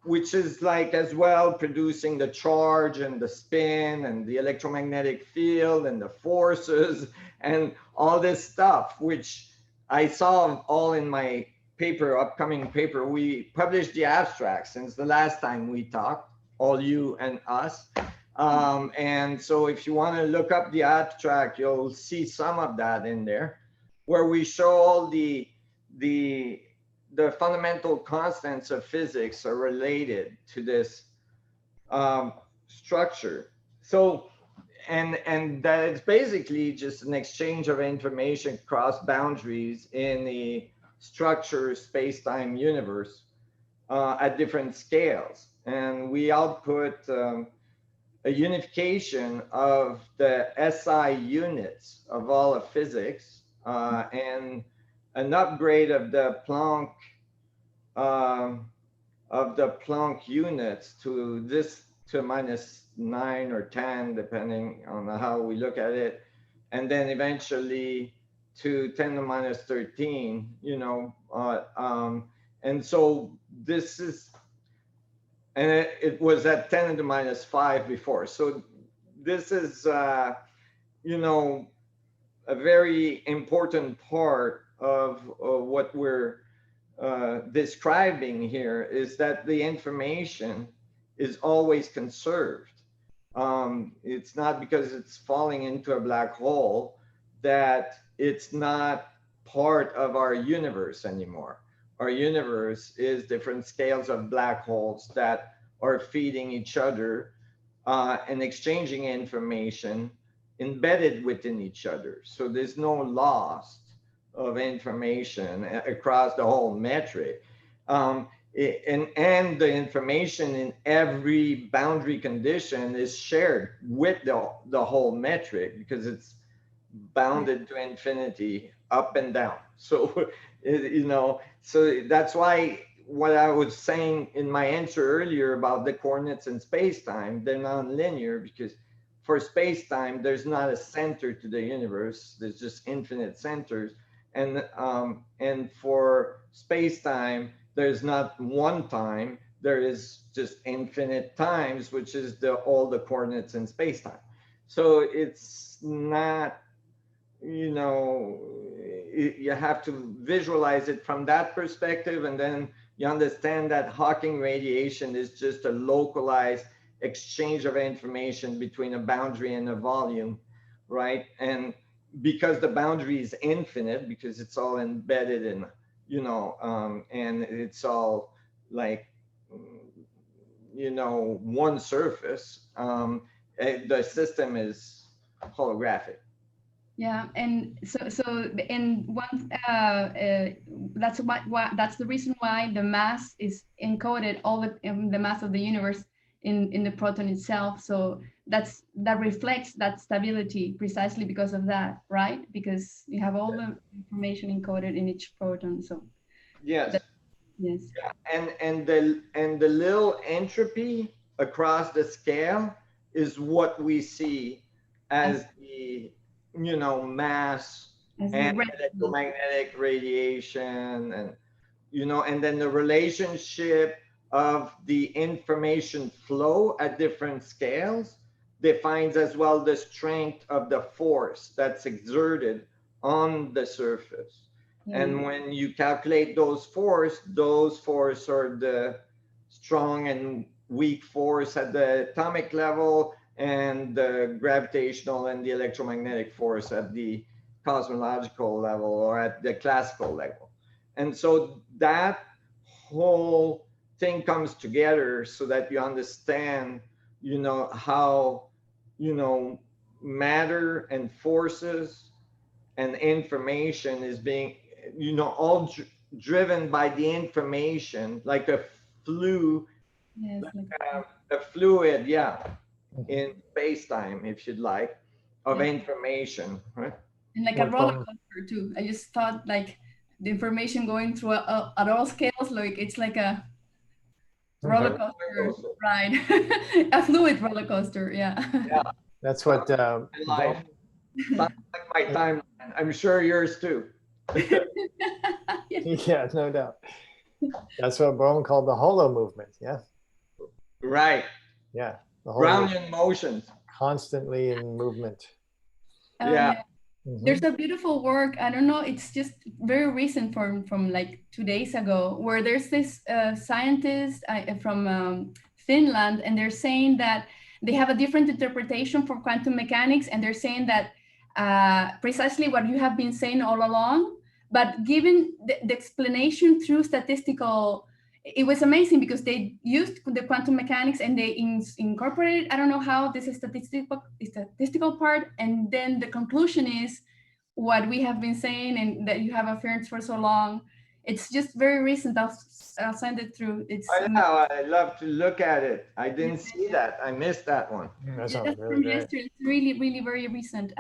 which is like as well producing the charge and the spin and the electromagnetic field and the forces and all this stuff, which I saw all in my paper, upcoming paper. We published the abstract since the last time we talked, all you and us. And so if you want to look up the abstract, you'll see some of that in there, where we show all the fundamental constants of physics are related to this structure. So, and that it's basically just an exchange of information across boundaries in the structure space-time universe at different scales. And we output a unification of the SI units of all of physics and an upgrade of the Planck units to this, to -9 or 10, depending on how we look at it, and then eventually to 10 to -13, you know, and so this is, and it was at 10 to -5 before. So this is, you know, a very important part of what we're describing here, is that the information is always conserved. It's not because it's falling into a black hole that it's not part of our universe anymore. Our universe is different scales of black holes that are feeding each other and exchanging information embedded within each other. So there's no loss of information across the whole metric. And the information in every boundary condition is shared with the whole metric, because it's bounded to infinity up and down. So, you know, so that's why what I was saying in my answer earlier about the coordinates in space-time, they're non-linear, because for space-time, there's not a center to the universe. There's just infinite centers. And for space-time, there's not one time, there is just infinite times, which is all the coordinates in space-time. So it's not, you know, you have to visualize it from that perspective, and then you understand that Hawking radiation is just a localized exchange of information between a boundary and a volume, right? And because the boundary is infinite, because it's all embedded in, you know, and it's all like, you know, one surface, the system is holographic. Yeah, and so and one that's that's the reason why the mass is encoded, all the mass of the universe in the proton itself. So that reflects that stability precisely because of that, right? Because you have all the information encoded in each proton. So yes, yes, yeah. And the little entropy across the scale is what we see as the, you know, mass and electromagnetic radiation, and, you know, and then the relationship of the information flow at different scales defines as well the strength of the force that's exerted on the surface. And when you calculate those force are the strong and weak force at the atomic level, and the gravitational and the electromagnetic force at the cosmological level or at the classical level. And so that whole thing comes together so that you understand, how, matter and forces and information is being, all driven by the information, like a fluid, Yes, like, a fluid, in space-time, if you'd like, of Yeah. information, right? and like a What roller problem? coaster too. I just thought like the information going through at all scales, like it's like a roller A coaster roller coaster. ride, a fluid roller coaster. Yeah. Yeah. That's what Life. Sounds like my timeline. I'm sure yours too. yeah, no doubt. That's what Bohm called the holo movement. Yeah, Right. yeah. The whole Brownian motions. constantly in movement. Yeah. Mhm. There's a beautiful work. I don't know. It's just very recent from like 2 days ago, where there's this scientist from Finland, and they're saying that they have a different interpretation for quantum mechanics, and they're saying that precisely what you have been saying all along, but given the explanation through statistical. It was amazing because they used the quantum mechanics and they incorporated, I don't know how, this is statistical part, and then the conclusion is what we have been saying and that you have affirmed for so long. It's just very recent. I'll send it through. It's I know. I love to look at it. I didn't see that. I missed that one. That yeah, sounds that's really from great. yesterday. It's really, really very recent.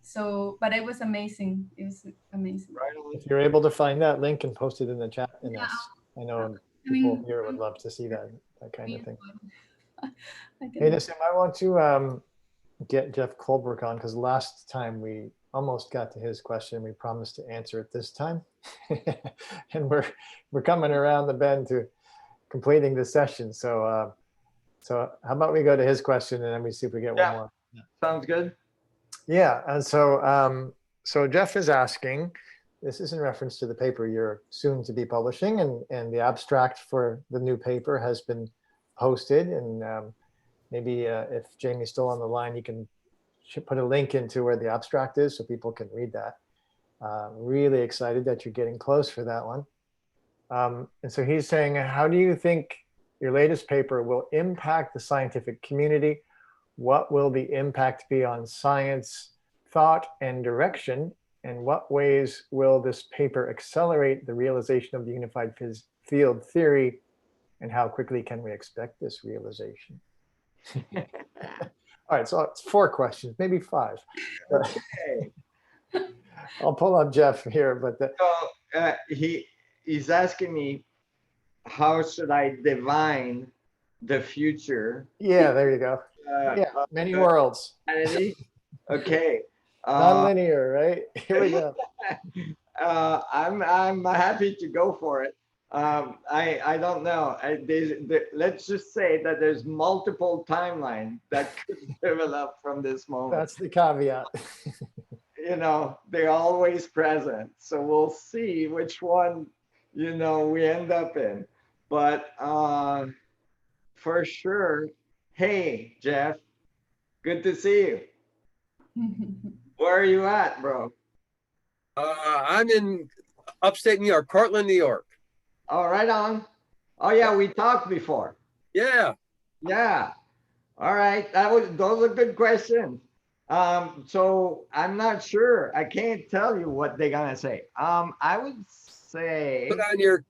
So but it was amazing. It was amazing. Right on. If you're able to find that link and post it in the chat, Ines, Yeah, I know I mean, people here would love to see that kind of thing. I Hey, can, Nassim, I want to get Jeff Colbrook on because last time we almost got to his question. We promised to answer it this time, and we're coming around the bend to completing the session. So so how about we go to his question and then we see if we get one more. Sounds good. Yeah, and so so Jeff is asking. This is in reference to the paper you're soon to be publishing, and the abstract for the new paper has been posted. And maybe if Jamie's still on the line, you can put a link into where the abstract is so people can read that. Really excited that you're getting close for that one. And so he's saying, how do you think your latest paper will impact the scientific community? What will the impact be on science, thought, and direction? And what ways will this paper accelerate the realization of the unified field theory? And how quickly can we expect this realization? All right, so it's 4 questions, maybe 5. Okay. I'll pull up Jeff here, but So he's asking me, how should I divine the future? yeah, there you go. Yeah, many worlds. Humanity? Okay. Non-linear, right? Here we go. I'm happy to go for it. I don't know. Let's just say that there's multiple timelines that could develop from this moment. That's the caveat. They're always present. So we'll see which one, we end up in. But for sure, hey, Jeff, good to see you. Where are you at, bro? I'm in upstate New York, Cortland, New York. Oh, right on. Oh, yeah, we talked before. Yeah. Yeah. All right. Those are good questions. So I'm not sure. I can't tell you what they're gonna say. I would say Put on your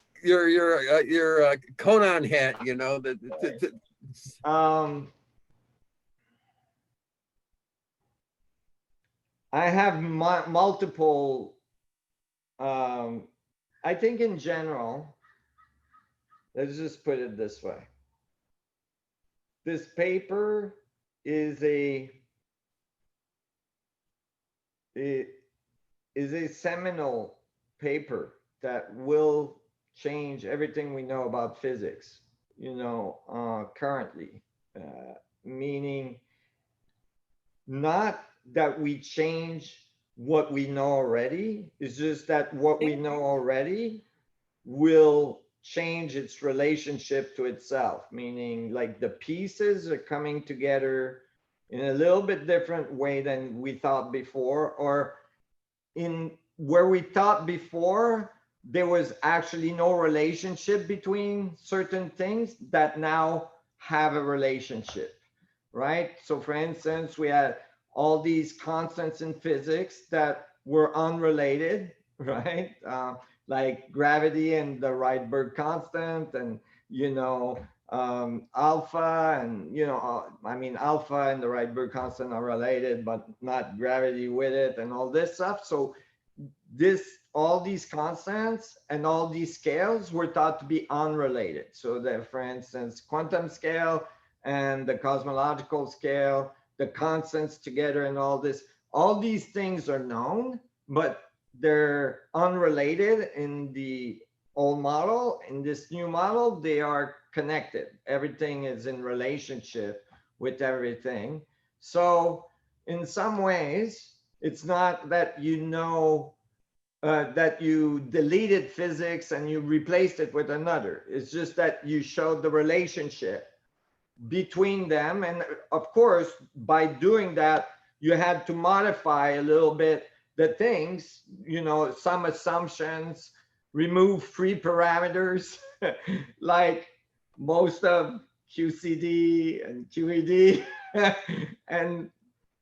Conan hat, I have multiple. I think in general, let's just put it this way. This paper is a seminal paper that will change everything we know about physics, currently, meaning not that we change what we know already, it's just that what we know already will change its relationship to itself, meaning like the pieces are coming together in a little bit different way than we thought before, or in where we thought before there was actually no relationship between certain things that now have a relationship, right? So for instance, we had all these constants in physics that were unrelated, right? Like gravity and the Rydberg constant, and alpha, and I mean, alpha and the Rydberg constant are related, but not gravity with it, and all this stuff. So all these constants and all these scales were thought to be unrelated. So that, for instance, quantum scale and the cosmological scale, the constants together and all these things are known, but they're unrelated in the old model. In this new model, they are connected. Everything is in relationship with everything. So in some ways, it's not that that you deleted physics and you replaced it with another. It's just that you showed the relationship between them. And of course, by doing that, you had to modify a little bit the things, some assumptions, remove free parameters, like most of QCD and QED, and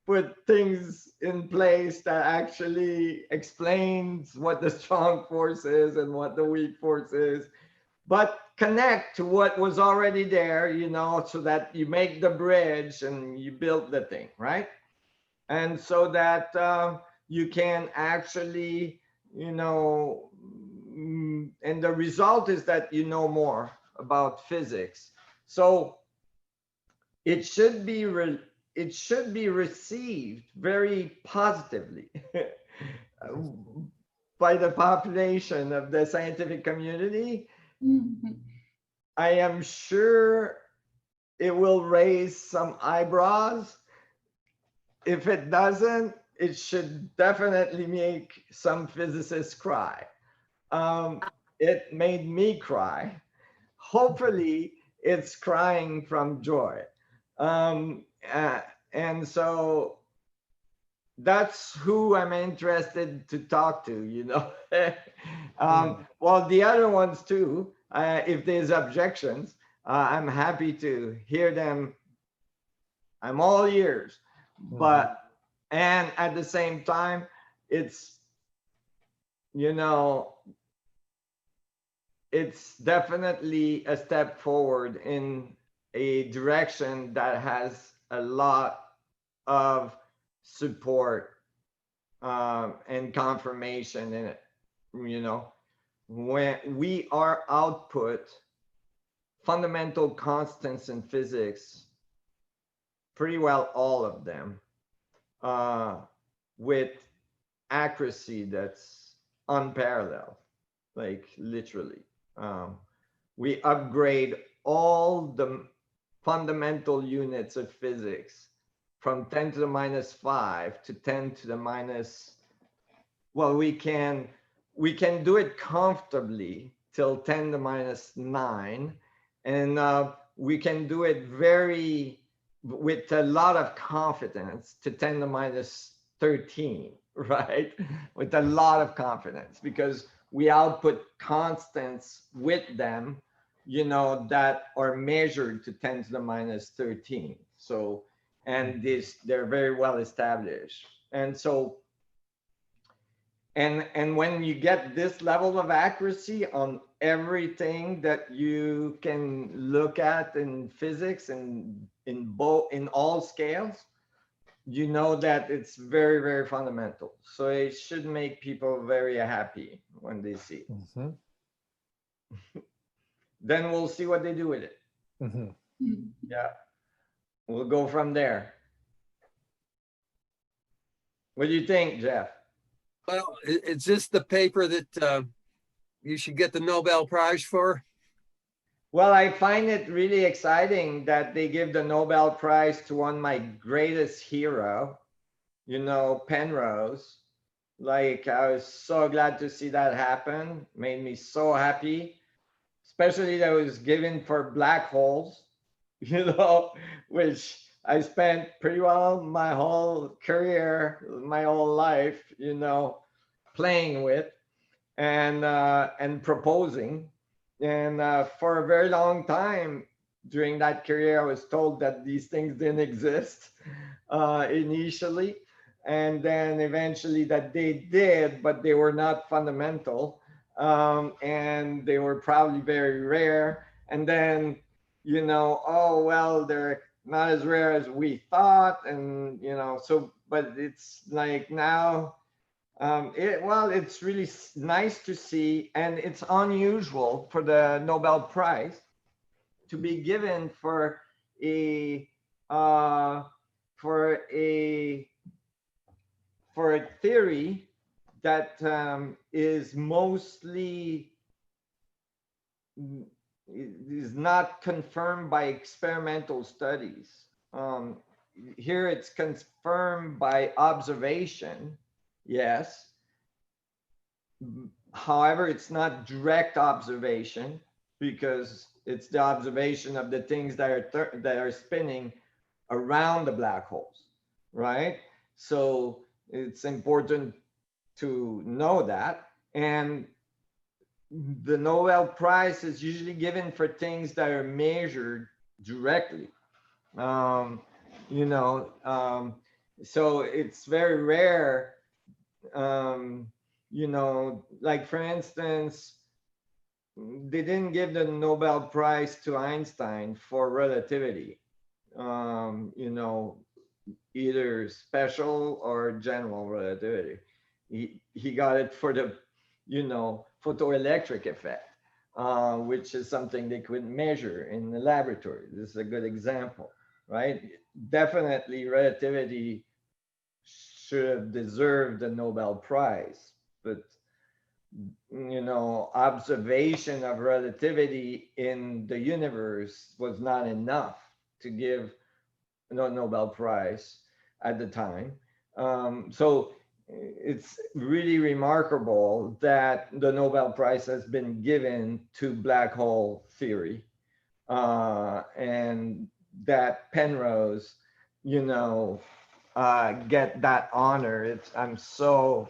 put things in place that actually explains what the strong force is and what the weak force is, but connect to what was already there, so that you make the bridge and you build the thing, right? And so that you can actually, and the result is that you know more about physics. So it should be received very positively by the population of the scientific community. I am sure it will raise some eyebrows. If it doesn't, it should definitely make some physicists cry. It made me cry. Hopefully, it's crying from joy. And so that's who I'm interested to talk to, Well, the other ones too, if there's objections, I'm happy to hear them. I'm all ears. But, and at the same time, it's, it's definitely a step forward in a direction that has a lot of support and confirmation in it. When we are output fundamental constants in physics, pretty well all of them, with accuracy that's unparalleled, like literally. We upgrade all the fundamental units of physics from 10 to the minus 5 to 10 to the minus, well, we can do it comfortably till 10 to the minus 9, and we can do it with a lot of confidence to 10 to the minus 13, right? With a lot of confidence, because we output constants with them, that are measured to 10 to the minus 13. So, and they're very well established. And so, and when you get this level of accuracy on everything that you can look at in physics and in all scales, that it's very, very fundamental. So it should make people very happy when they see it. Then we'll see what they do with it. Yeah, we'll go from there. What do you think, Jeff? Well, is this the paper that you should get the Nobel Prize for? Well, I find it really exciting that they give the Nobel Prize to one of my greatest hero, Penrose. Like, I was so glad to see that happen. Made me so happy, especially that it was given for black holes, which I spent pretty well my whole career, my whole life, playing with. and proposing. And for a very long time during that career, I was told that these things didn't exist initially. And then eventually that they did, but they were not fundamental. And they were probably very rare. And then, you know, oh, well, they're not as rare as we thought. And, you know, so, but it's like now, it's really nice to see, and it's unusual for the Nobel Prize to be given for a for a theory that is mostly is not confirmed by experimental studies. Here it's confirmed by observation, yes. However, it's not direct observation because it's the observation of the things that are spinning around the black holes, right? So it's important to know that. And the Nobel Prize is usually given for things that are measured directly. You know, so it's very rare. You know, like for instance, they didn't give the Nobel Prize to Einstein for relativity. You know, either special or general relativity. He got it for the, you know, photoelectric effect, which is something they could measure in the laboratory. This is a good example, right? Definitely relativity should have deserved the Nobel Prize, but you know, observation of relativity in the universe was not enough to give no Nobel Prize at the time. So it's really remarkable that the Nobel Prize has been given to black hole theory, and that Penrose, you know, get that honor. I'm so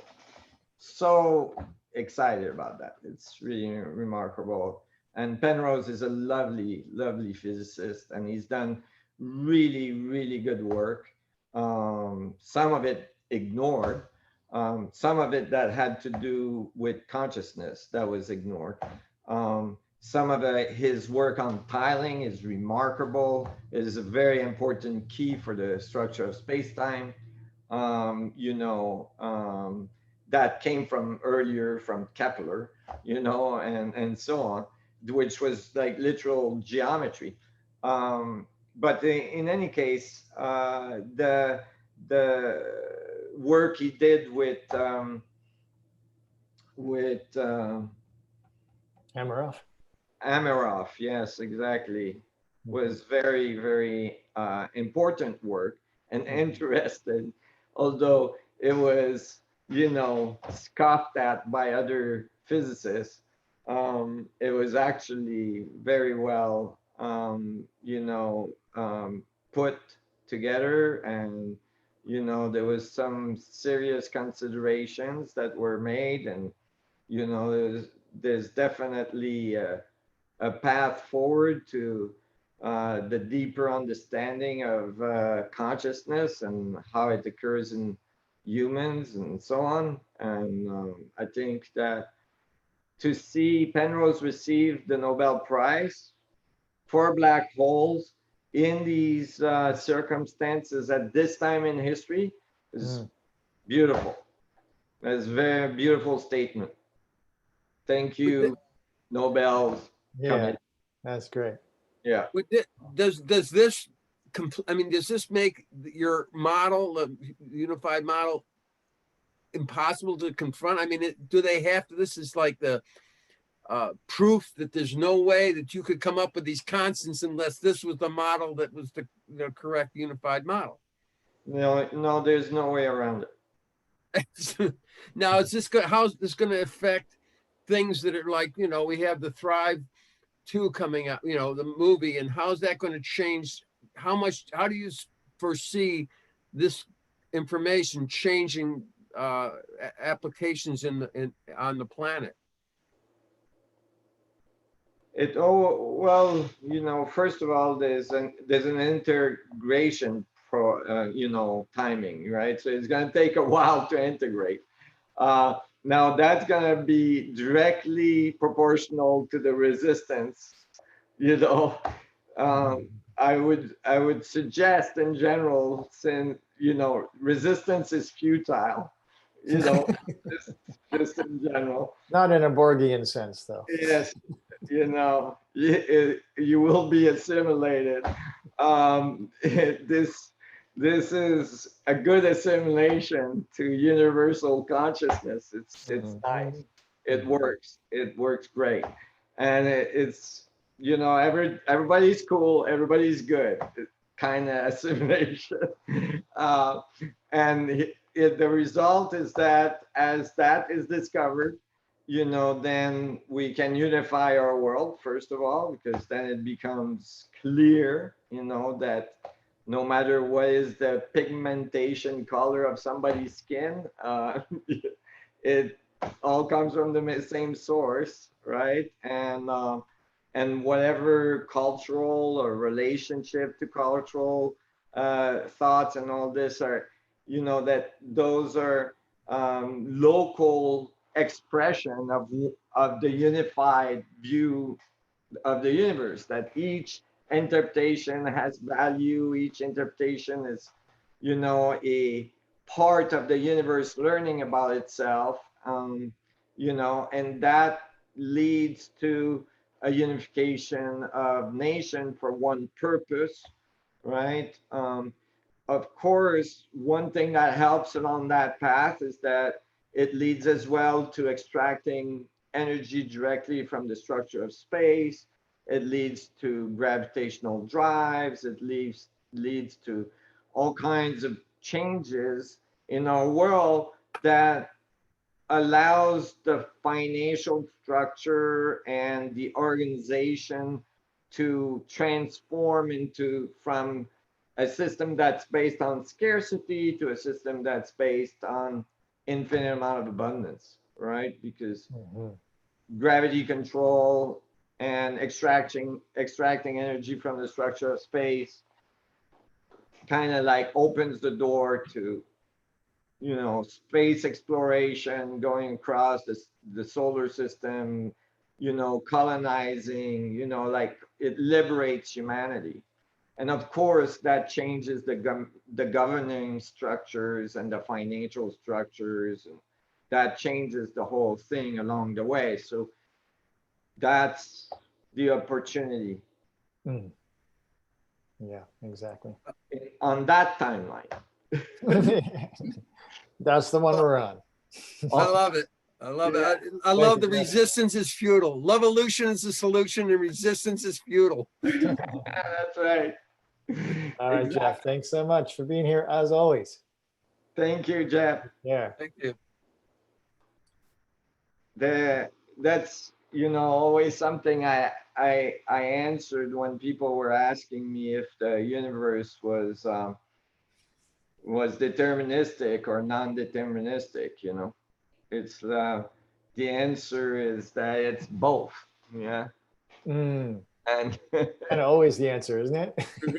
excited about that. It's really remarkable. And Penrose is a lovely, lovely physicist, and he's done really, really good work. Some of it ignored, some of it that had to do with consciousness that was ignored. Some of his work on tiling is remarkable. It is a very important key for the structure of space-time. You know, that came from earlier from Kepler, you know, and so on, which was like literal geometry. But in any case, the work he did with Amirov. Yes, exactly, was very, very important work and interesting, although it was, you know, scoffed at by other physicists. It was actually very well, you know, put together, and you know, there was some serious considerations that were made, and you know, there's definitely a path forward to the deeper understanding of consciousness and how it occurs in humans and so on. And I think that to see Penrose receive the Nobel Prize for black holes in these circumstances at this time in history is beautiful. It's a very beautiful statement. Thank you, Nobel Committee. That's great. Yeah. Does this, I mean, does this make your model, the unified model, impossible to confront? I mean, do they have to, this is like the proof that there's no way that you could come up with these constants unless this was the model that was the correct unified model? No, there's no way around it. Now, is this going, how's this going to affect things that are like, you know, we have the Thrive 2 coming out, you know, the movie, and how's that going to change? How do you foresee this information changing applications on the planet? Well, first of all, there's an integration timing, right? So it's going to take a while to integrate. Now that's going to be directly proportional to the resistance. I would suggest in general, since resistance is futile, just in general. Not in a Borgian sense, though. Yes, you will be assimilated. This is a good assimilation to universal consciousness. It's nice. It works. It works great, and it's everybody's cool. Everybody's good. Kind of assimilation, and the result is that as that is discovered, then we can unify our world, first of all, because then it becomes clear, that no matter what is the pigmentation color of somebody's skin, it all comes from the same source, right? And whatever cultural or relationship to cultural thoughts and all this are, that those are local expression of the unified view of the universe, that each interpretation has value, each interpretation is a part of the universe learning about itself, and that leads to a unification of nation for one purpose, right? Of course, one thing that helps along that path is that it leads as well to extracting energy directly from the structure of space. It leads to gravitational drives. It leads to all kinds of changes in our world that allows the financial structure and the organization to transform from a system that's based on scarcity to a system that's based on infinite amount of abundance, right? Because gravity control and extracting energy from the structure of space kind of like opens the door to space exploration, going across the solar system, colonizing, like it liberates humanity. And of course, that changes the governing structures and the financial structures. And that changes the whole thing along the way. So that's the opportunity. Yeah, exactly. On that timeline. That's the one we're on. I love it. I love it. I love the resistance is futile. Levolution is the solution and resistance is futile. That's right. All right, Jeff, thanks so much for being here as always. Thank you, Jeff. Yeah. Thank you. That's always something I answered when people were asking me if the universe was deterministic or non-deterministic. It's the answer is that it's both. Yeah. And kind of always the answer, isn't it?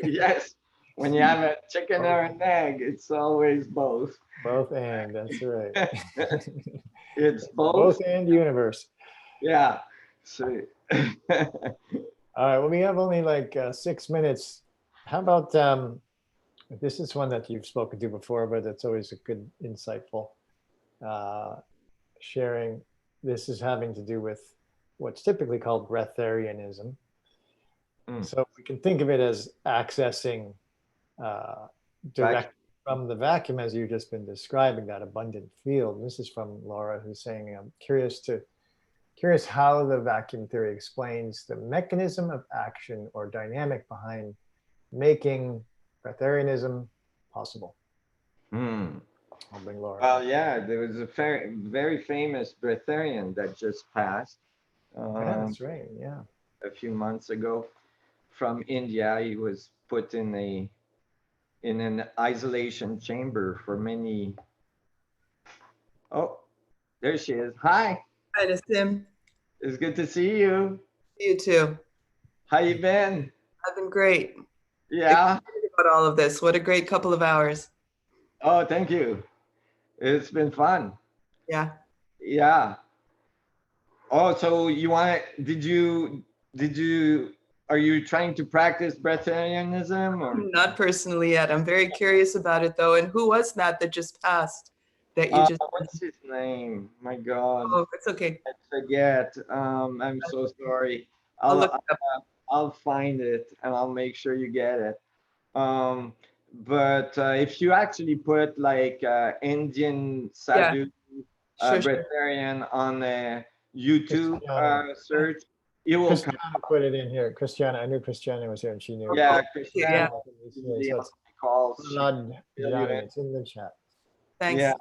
Yes. When you have a chicken or an egg, it's always both. Both and, that's right. It's both. Both and universe. Yeah. So. All right. Well, we have only like 6 minutes. How about this is one that you've spoken to before, but it's always a good, insightful sharing. This is having to do with what's typically called Breatharianism. So we can think of it as accessing direct from the vacuum, as you've just been describing, that abundant field. And this is from Laura, who's saying, I'm curious how the vacuum theory explains the mechanism of action or dynamic behind making Breatharianism possible. I'll bring Laura. Well, yeah, there was a very famous Breatharian that just passed. Yeah, that's right. Yeah. A few months ago, from India. He was put in an isolation chamber for many Oh, there she is. Hi, Hi, Nassim. it's good to see you. You too. How you been? I've been great. Yeah. Excited about all of this. What a great couple of hours. Oh, thank you. It's been fun. Yeah. Yeah. Oh, so you want to, are you trying to practice breatharianism or? Not personally yet. I'm very curious about it though. And who was that just passed that you just? What's his name? My God. Oh, it's okay. I forget. I'm so sorry. I'll look it up. I'll find it and I'll make sure you get it. But if you actually put like Indian Sadhu Sure. breatharian on the YouTube Christiana. search, it will come. Christiana put it in here. Christiana, I knew Christiana was here and she knew. Yeah, Yeah. Christiana. So it's Calls. Prahlad Johnny. It's in the chat. Thanks. Yeah,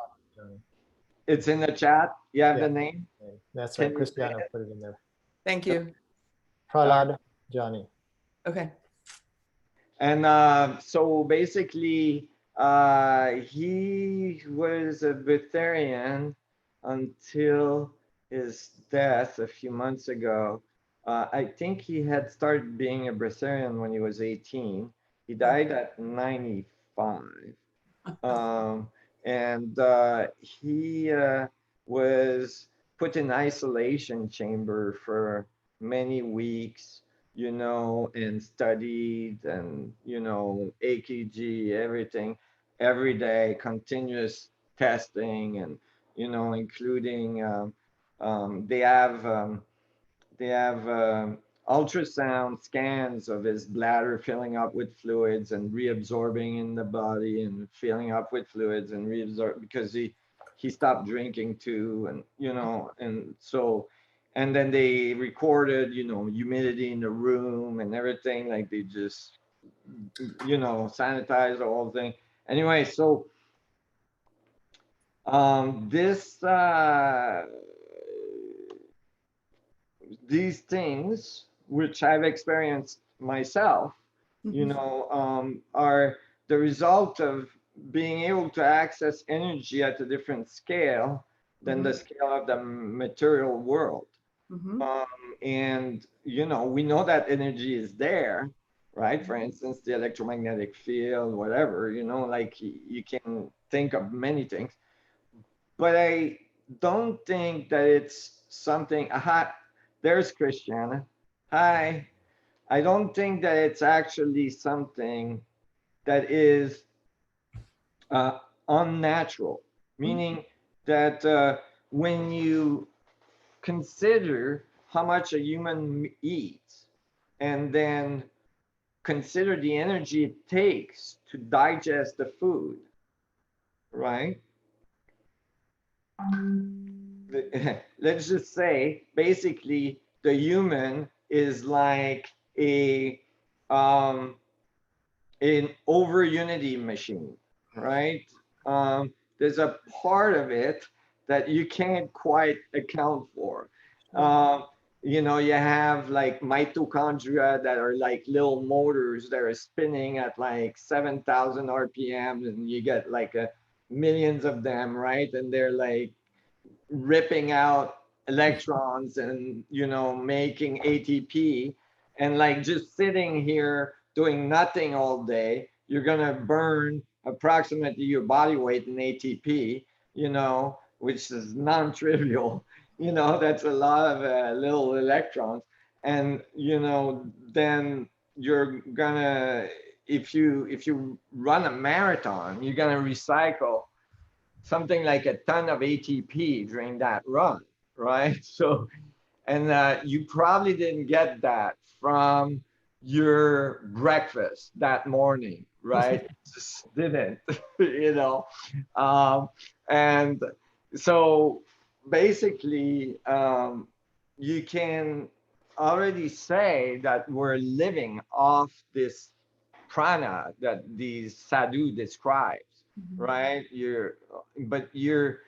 it's in the chat. You have Yeah. the name? That's Can right. you Christiana say it? put it in there. Thank you. Prahlad Johnny. Okay. And so basically, he was a Breatharian until his death a few months ago. I think he had started being a Breatharian when he was 18. He died at 95. And he was put in isolation chamber for many weeks, and studied and, AKG, everything, every day, continuous testing and, including, they have ultrasound scans of his bladder filling up with fluids and reabsorbing in the body and filling up with fluids and reabsorb because he stopped drinking too, and and so, and then they recorded humidity in the room and everything, like they just sanitize the whole thing anyway. So this these things, which I've experienced myself, are the result of being able to access energy at a different scale than the scale of the material world. And, we know that energy is there, right? For instance, the electromagnetic field, whatever, like you can think of many things, but I don't think that it's something, there's Christiana. Hi. I don't think that it's actually something that is unnatural, meaning that when you consider how much a human eats and then consider the energy it takes to digest the food, right? Let's just say basically the human is like an over unity machine, right? There's a part of it that you can't quite account for. You have like mitochondria that are like little motors that are spinning at like 7,000 RPM, and you get like millions of them, right? And they're like ripping out electrons and making ATP, and like just sitting here doing nothing all day, you're gonna burn approximately your body weight in ATP, which is non-trivial. That's a lot of little electrons, and then you're gonna, if you run a marathon, you're gonna recycle something like a ton of ATP during that run, right? So, and you probably didn't get that from your breakfast that morning, right? Just didn't, and so basically, you can already say that we're living off this prana that the sadhu describes, right? But you're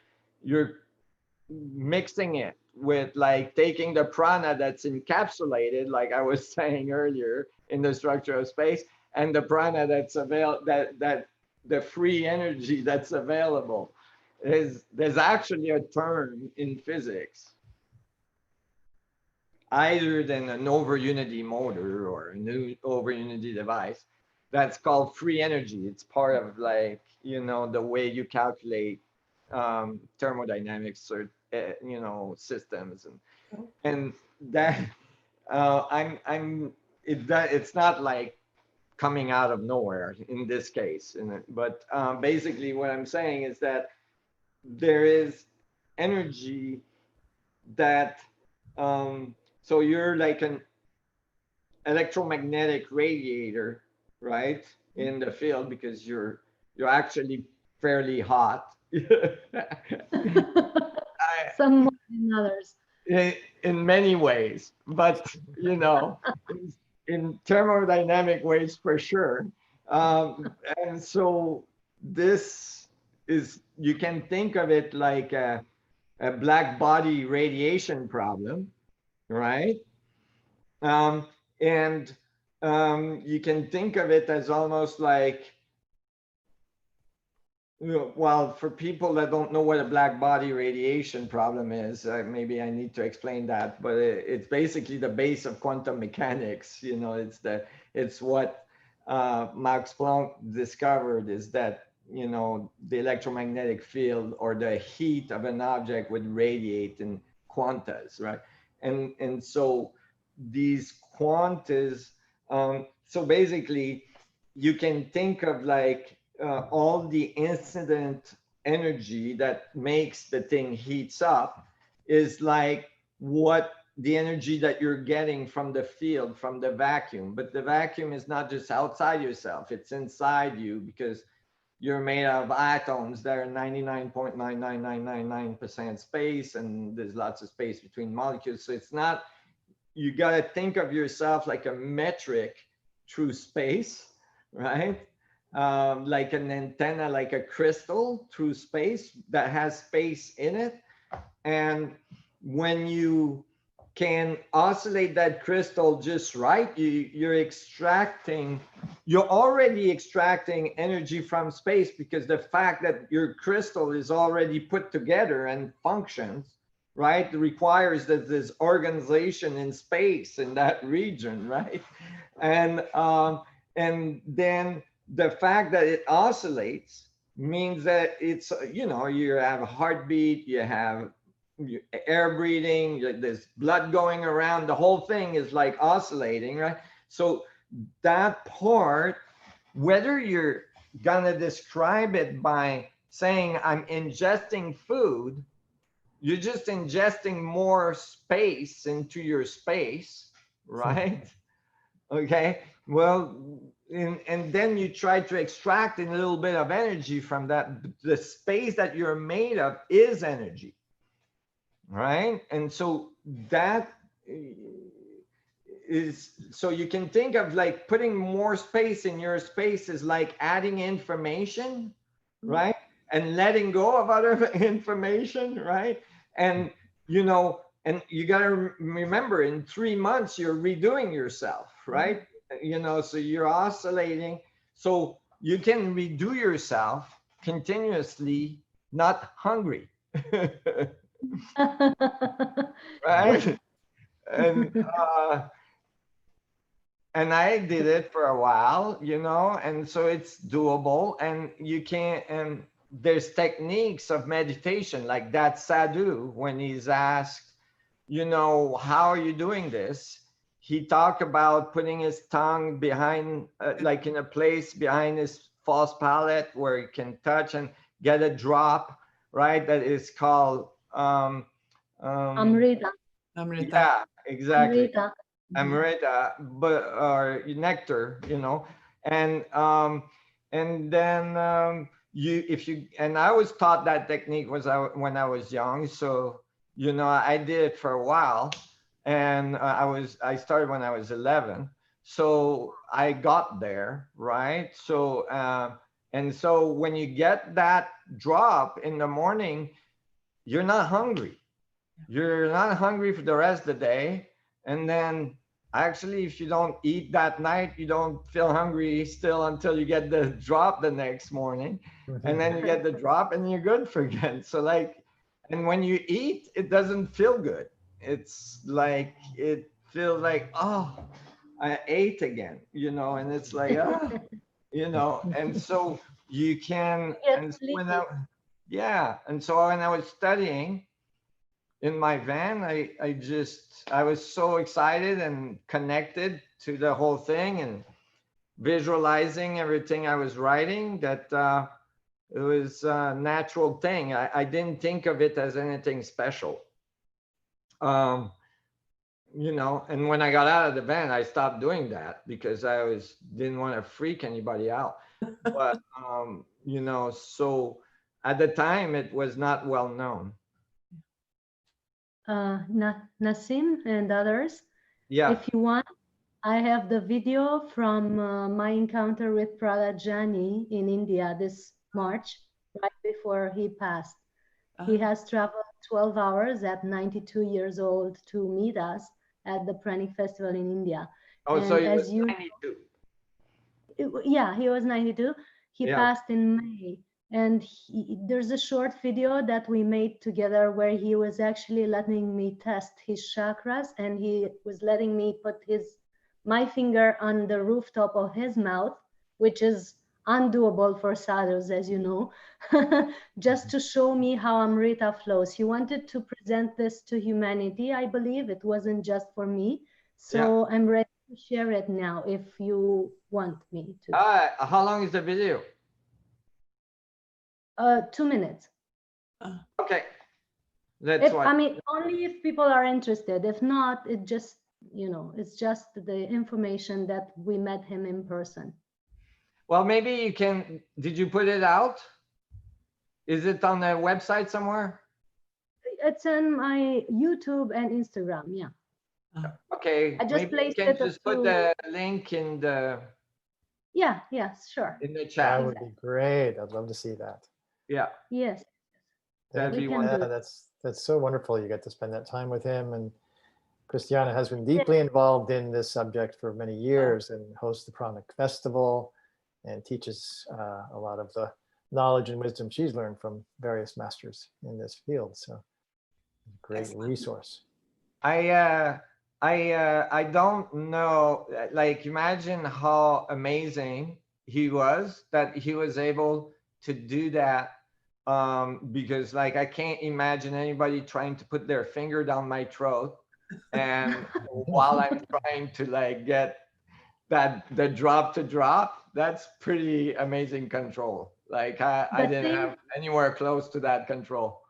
mixing it with like taking the prana that's encapsulated, like I was saying earlier, in the structure of space, and the prana that's available, that the free energy that's available. there's actually a term in physics, either than an over unity motor or a new over unity device, that's called free energy. It's part of, like, you know, the way you calculate thermodynamics or you know, systems, and that it's not like coming out of nowhere in this case. But basically what I'm saying is that there is energy that, so you're like an electromagnetic radiator, right, in the field, because you're actually fairly hot. Some more than others. In many ways, but you know, in thermodynamic ways for sure. And so this is, you can think of it like a black body radiation problem, right? And you can think of it as almost like, well, for people that don't know what a black body radiation problem is, maybe I need to explain that, but it's basically the base of quantum mechanics. You know, it's what Max Planck discovered, is that, you know, the electromagnetic field or the heat of an object would radiate in quantas, right? And so these quantas, so basically you can think of like all the incident energy that makes the thing heats up is like what the energy that you're getting from the field, from the vacuum. But the vacuum is not just outside yourself, it's inside you, because you're made of atoms that are 99.99999% space, and there's lots of space between molecules. So it's not, you got to think of yourself like a metric through space, right? Like an antenna, like a crystal through space that has space in it. And when you can oscillate that crystal just right, you're already extracting energy from space, because the fact that your crystal is already put together and functions, right, requires that there's organization in space in that region, right? And then the fact that it oscillates means that it's, you know, you have a heartbeat, you have air breathing, there's blood going around, the whole thing is like oscillating, right? So that part, whether you're gonna describe it by saying I'm ingesting food, you're just ingesting more space into your space, right? Okay, well, and then you try to extract a little bit of energy from that. The space that you're made of is energy, right? And so that is, so you can think of like putting more space in your space is like adding information, right? And letting go of other information, right? And, you know, and you got to remember, in 3 months, you're redoing yourself, right? You know, so you're oscillating. So you can redo yourself continuously, not hungry. Right? And I did it for a while, you know, and so it's doable. And you can, and there's techniques of meditation, like that sadhu, when he's asked, you know, how are you doing this? He talked about putting his tongue behind, like in a place behind his false palate where he can touch and get a drop, right? That is called Amrita. Amrita. Yeah, exactly. Amrita. Amrita, but or nectar, you know, and then and I was taught that technique when I was young, so you know I did it for a while, and I started when I was 11, so I got there, right? So and so when you get that drop in the morning, you're not hungry. You're not hungry for the rest of the day. And then actually, if you don't eat that night, you don't feel hungry still until you get the drop the next morning. And then you get the drop and you're good for again. So like, and when you eat, it doesn't feel good. It's like, it feels like, oh, I ate again, you know, and it's like, oh, you know, and so you can, and so when I, yeah. And so when I was studying in my van, I was so excited and connected to the whole thing and visualizing everything I was writing that it was a natural thing. I didn't think of it as anything special. You know, and when I got out of the van, I stopped doing that because didn't want to freak anybody out. But, you know, so at the time it was not well known. Nassim and others, Yeah. if you want, I have the video from my encounter with Prahlad in India this March, right before he passed. He has traveled 12 hours at 92 years old to meet us at the Pranic Festival in India. Oh, and so he as was you 92. Yeah, he was 92. He passed in May. And there's a short video that we made together where he was actually letting me test his chakras, and he was letting me put my finger on the rooftop of his mouth, which is undoable for sadhus, as you know, just to show me how Amrita flows. He wanted to present this to humanity, I believe. It wasn't just for me. So I'm ready to share it now if you want me to. How long is the video? 2 minutes. Okay. That's I mean, only if people are interested. If not, it just, you know, it's just the information that we met him in person. Well, maybe you can, did you put it out? Is it on the website somewhere? It's on my YouTube and Instagram, yeah. Okay, I just maybe placed you can it just put the link in the sure. In the chat. That would be great. I'd love to see that. Yeah. Yes. That'd be wonderful. That's so wonderful. You get to spend that time with him, and Christiana has been deeply involved in this subject for many years and hosts the Pranic Festival and teaches a lot of the knowledge and wisdom she's learned from various masters in this field. So great resource. I don't know, like, imagine how amazing he was that he was able to do that, because like I can't imagine anybody trying to put their finger down my throat and while I'm trying to like get the drop to drop. That's pretty amazing control. Like I didn't have anywhere close to that control.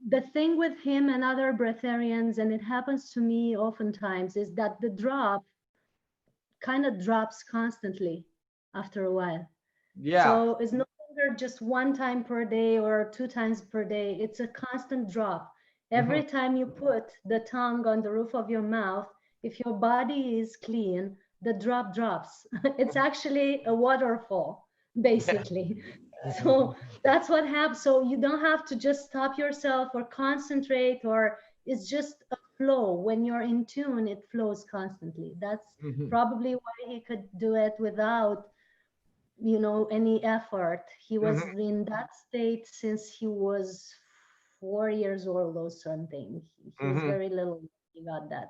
The thing with him and other breatharians, and it happens to me oftentimes, is that the drop kind of drops constantly after a while. Yeah. So it's no longer just 1 time per day or 2 times per day. It's a constant drop. Every time you put the tongue on the roof of your mouth, if your body is clean, the drop drops. It's actually a waterfall, basically. So that's what happens. So you don't have to just stop yourself or concentrate, or it's just a flow. When you're in tune, it flows constantly. That's probably why he could do it without, you know, any effort. He was in that state since he was 4 years old or something. He was very little. He got that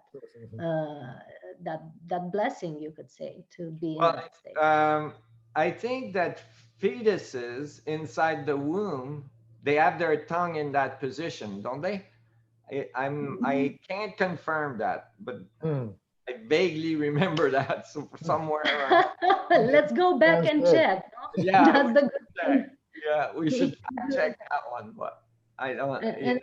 that blessing, you could say, to be in that state. I think that fetuses inside the womb, they have their tongue in that position, don't they? I can't confirm that, but I vaguely remember that somewhere. Let's go back and check. Yeah, that's the good thing. Yeah, we should check that one, but I don't. And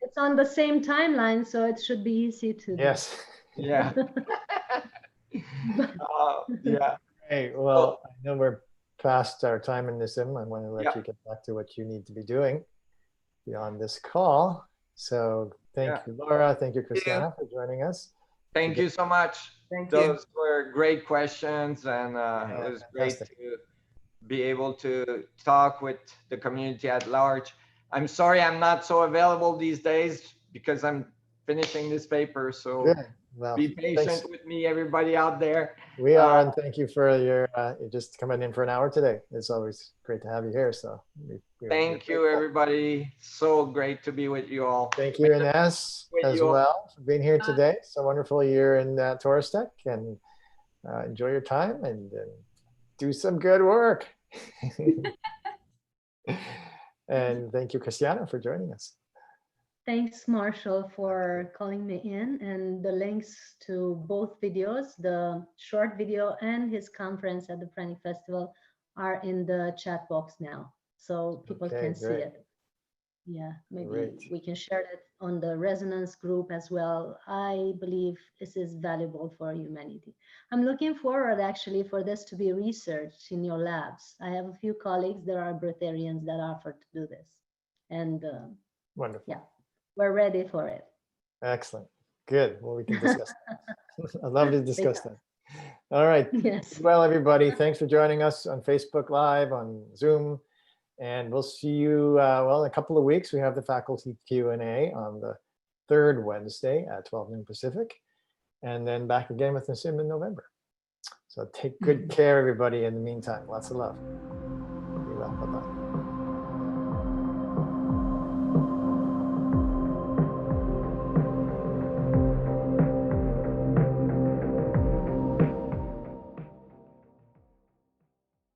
it's on the same timeline, so it should be easy to. Yes. Yeah. Yeah. Hey, well, I know we're past our time in Nassim. I want to let you get back to what you need to be doing beyond this call. So thank you, Laura. Thank you, Christiana, for joining us. Thank you so much. Thank Those were great questions, and it was great to be able to talk with the community at large. I'm sorry I'm not so available these days because I'm finishing this paper. So Well, Be patient with me, everybody out there. We are, and thank you for your just coming in for an hour today. It's always great to have you here. So Thank you, everybody. So great to be with you all. Thank you, Ines, as well, for being here today. So wonderful you're in Taurus Tech, and enjoy your time and do some good work. And thank you, Cristiano, for joining us. Thanks, Marshall, for calling me in, and the links to both videos, the short video and his conference at the Pranic Festival, are in the chat box now, so people can see it. Yeah, maybe we can share it on the Resonance group as well. I believe this is valuable for humanity. I'm looking forward actually for this to be researched in your labs. I have a few colleagues that are Breatharians that offer to do this, and wonderful. Yeah. We're ready for it. Excellent. Good. Well, we can discuss that. I'd love to discuss that. All right. Yes. Well, everybody, thanks for joining us on Facebook Live, on Zoom, and we'll see you, well, in a couple of weeks. We have the faculty Q&A on the 3rd Wednesday at 12 noon Pacific, and then back again with Nassim in November. So take good care, everybody, in the meantime. Lots of love.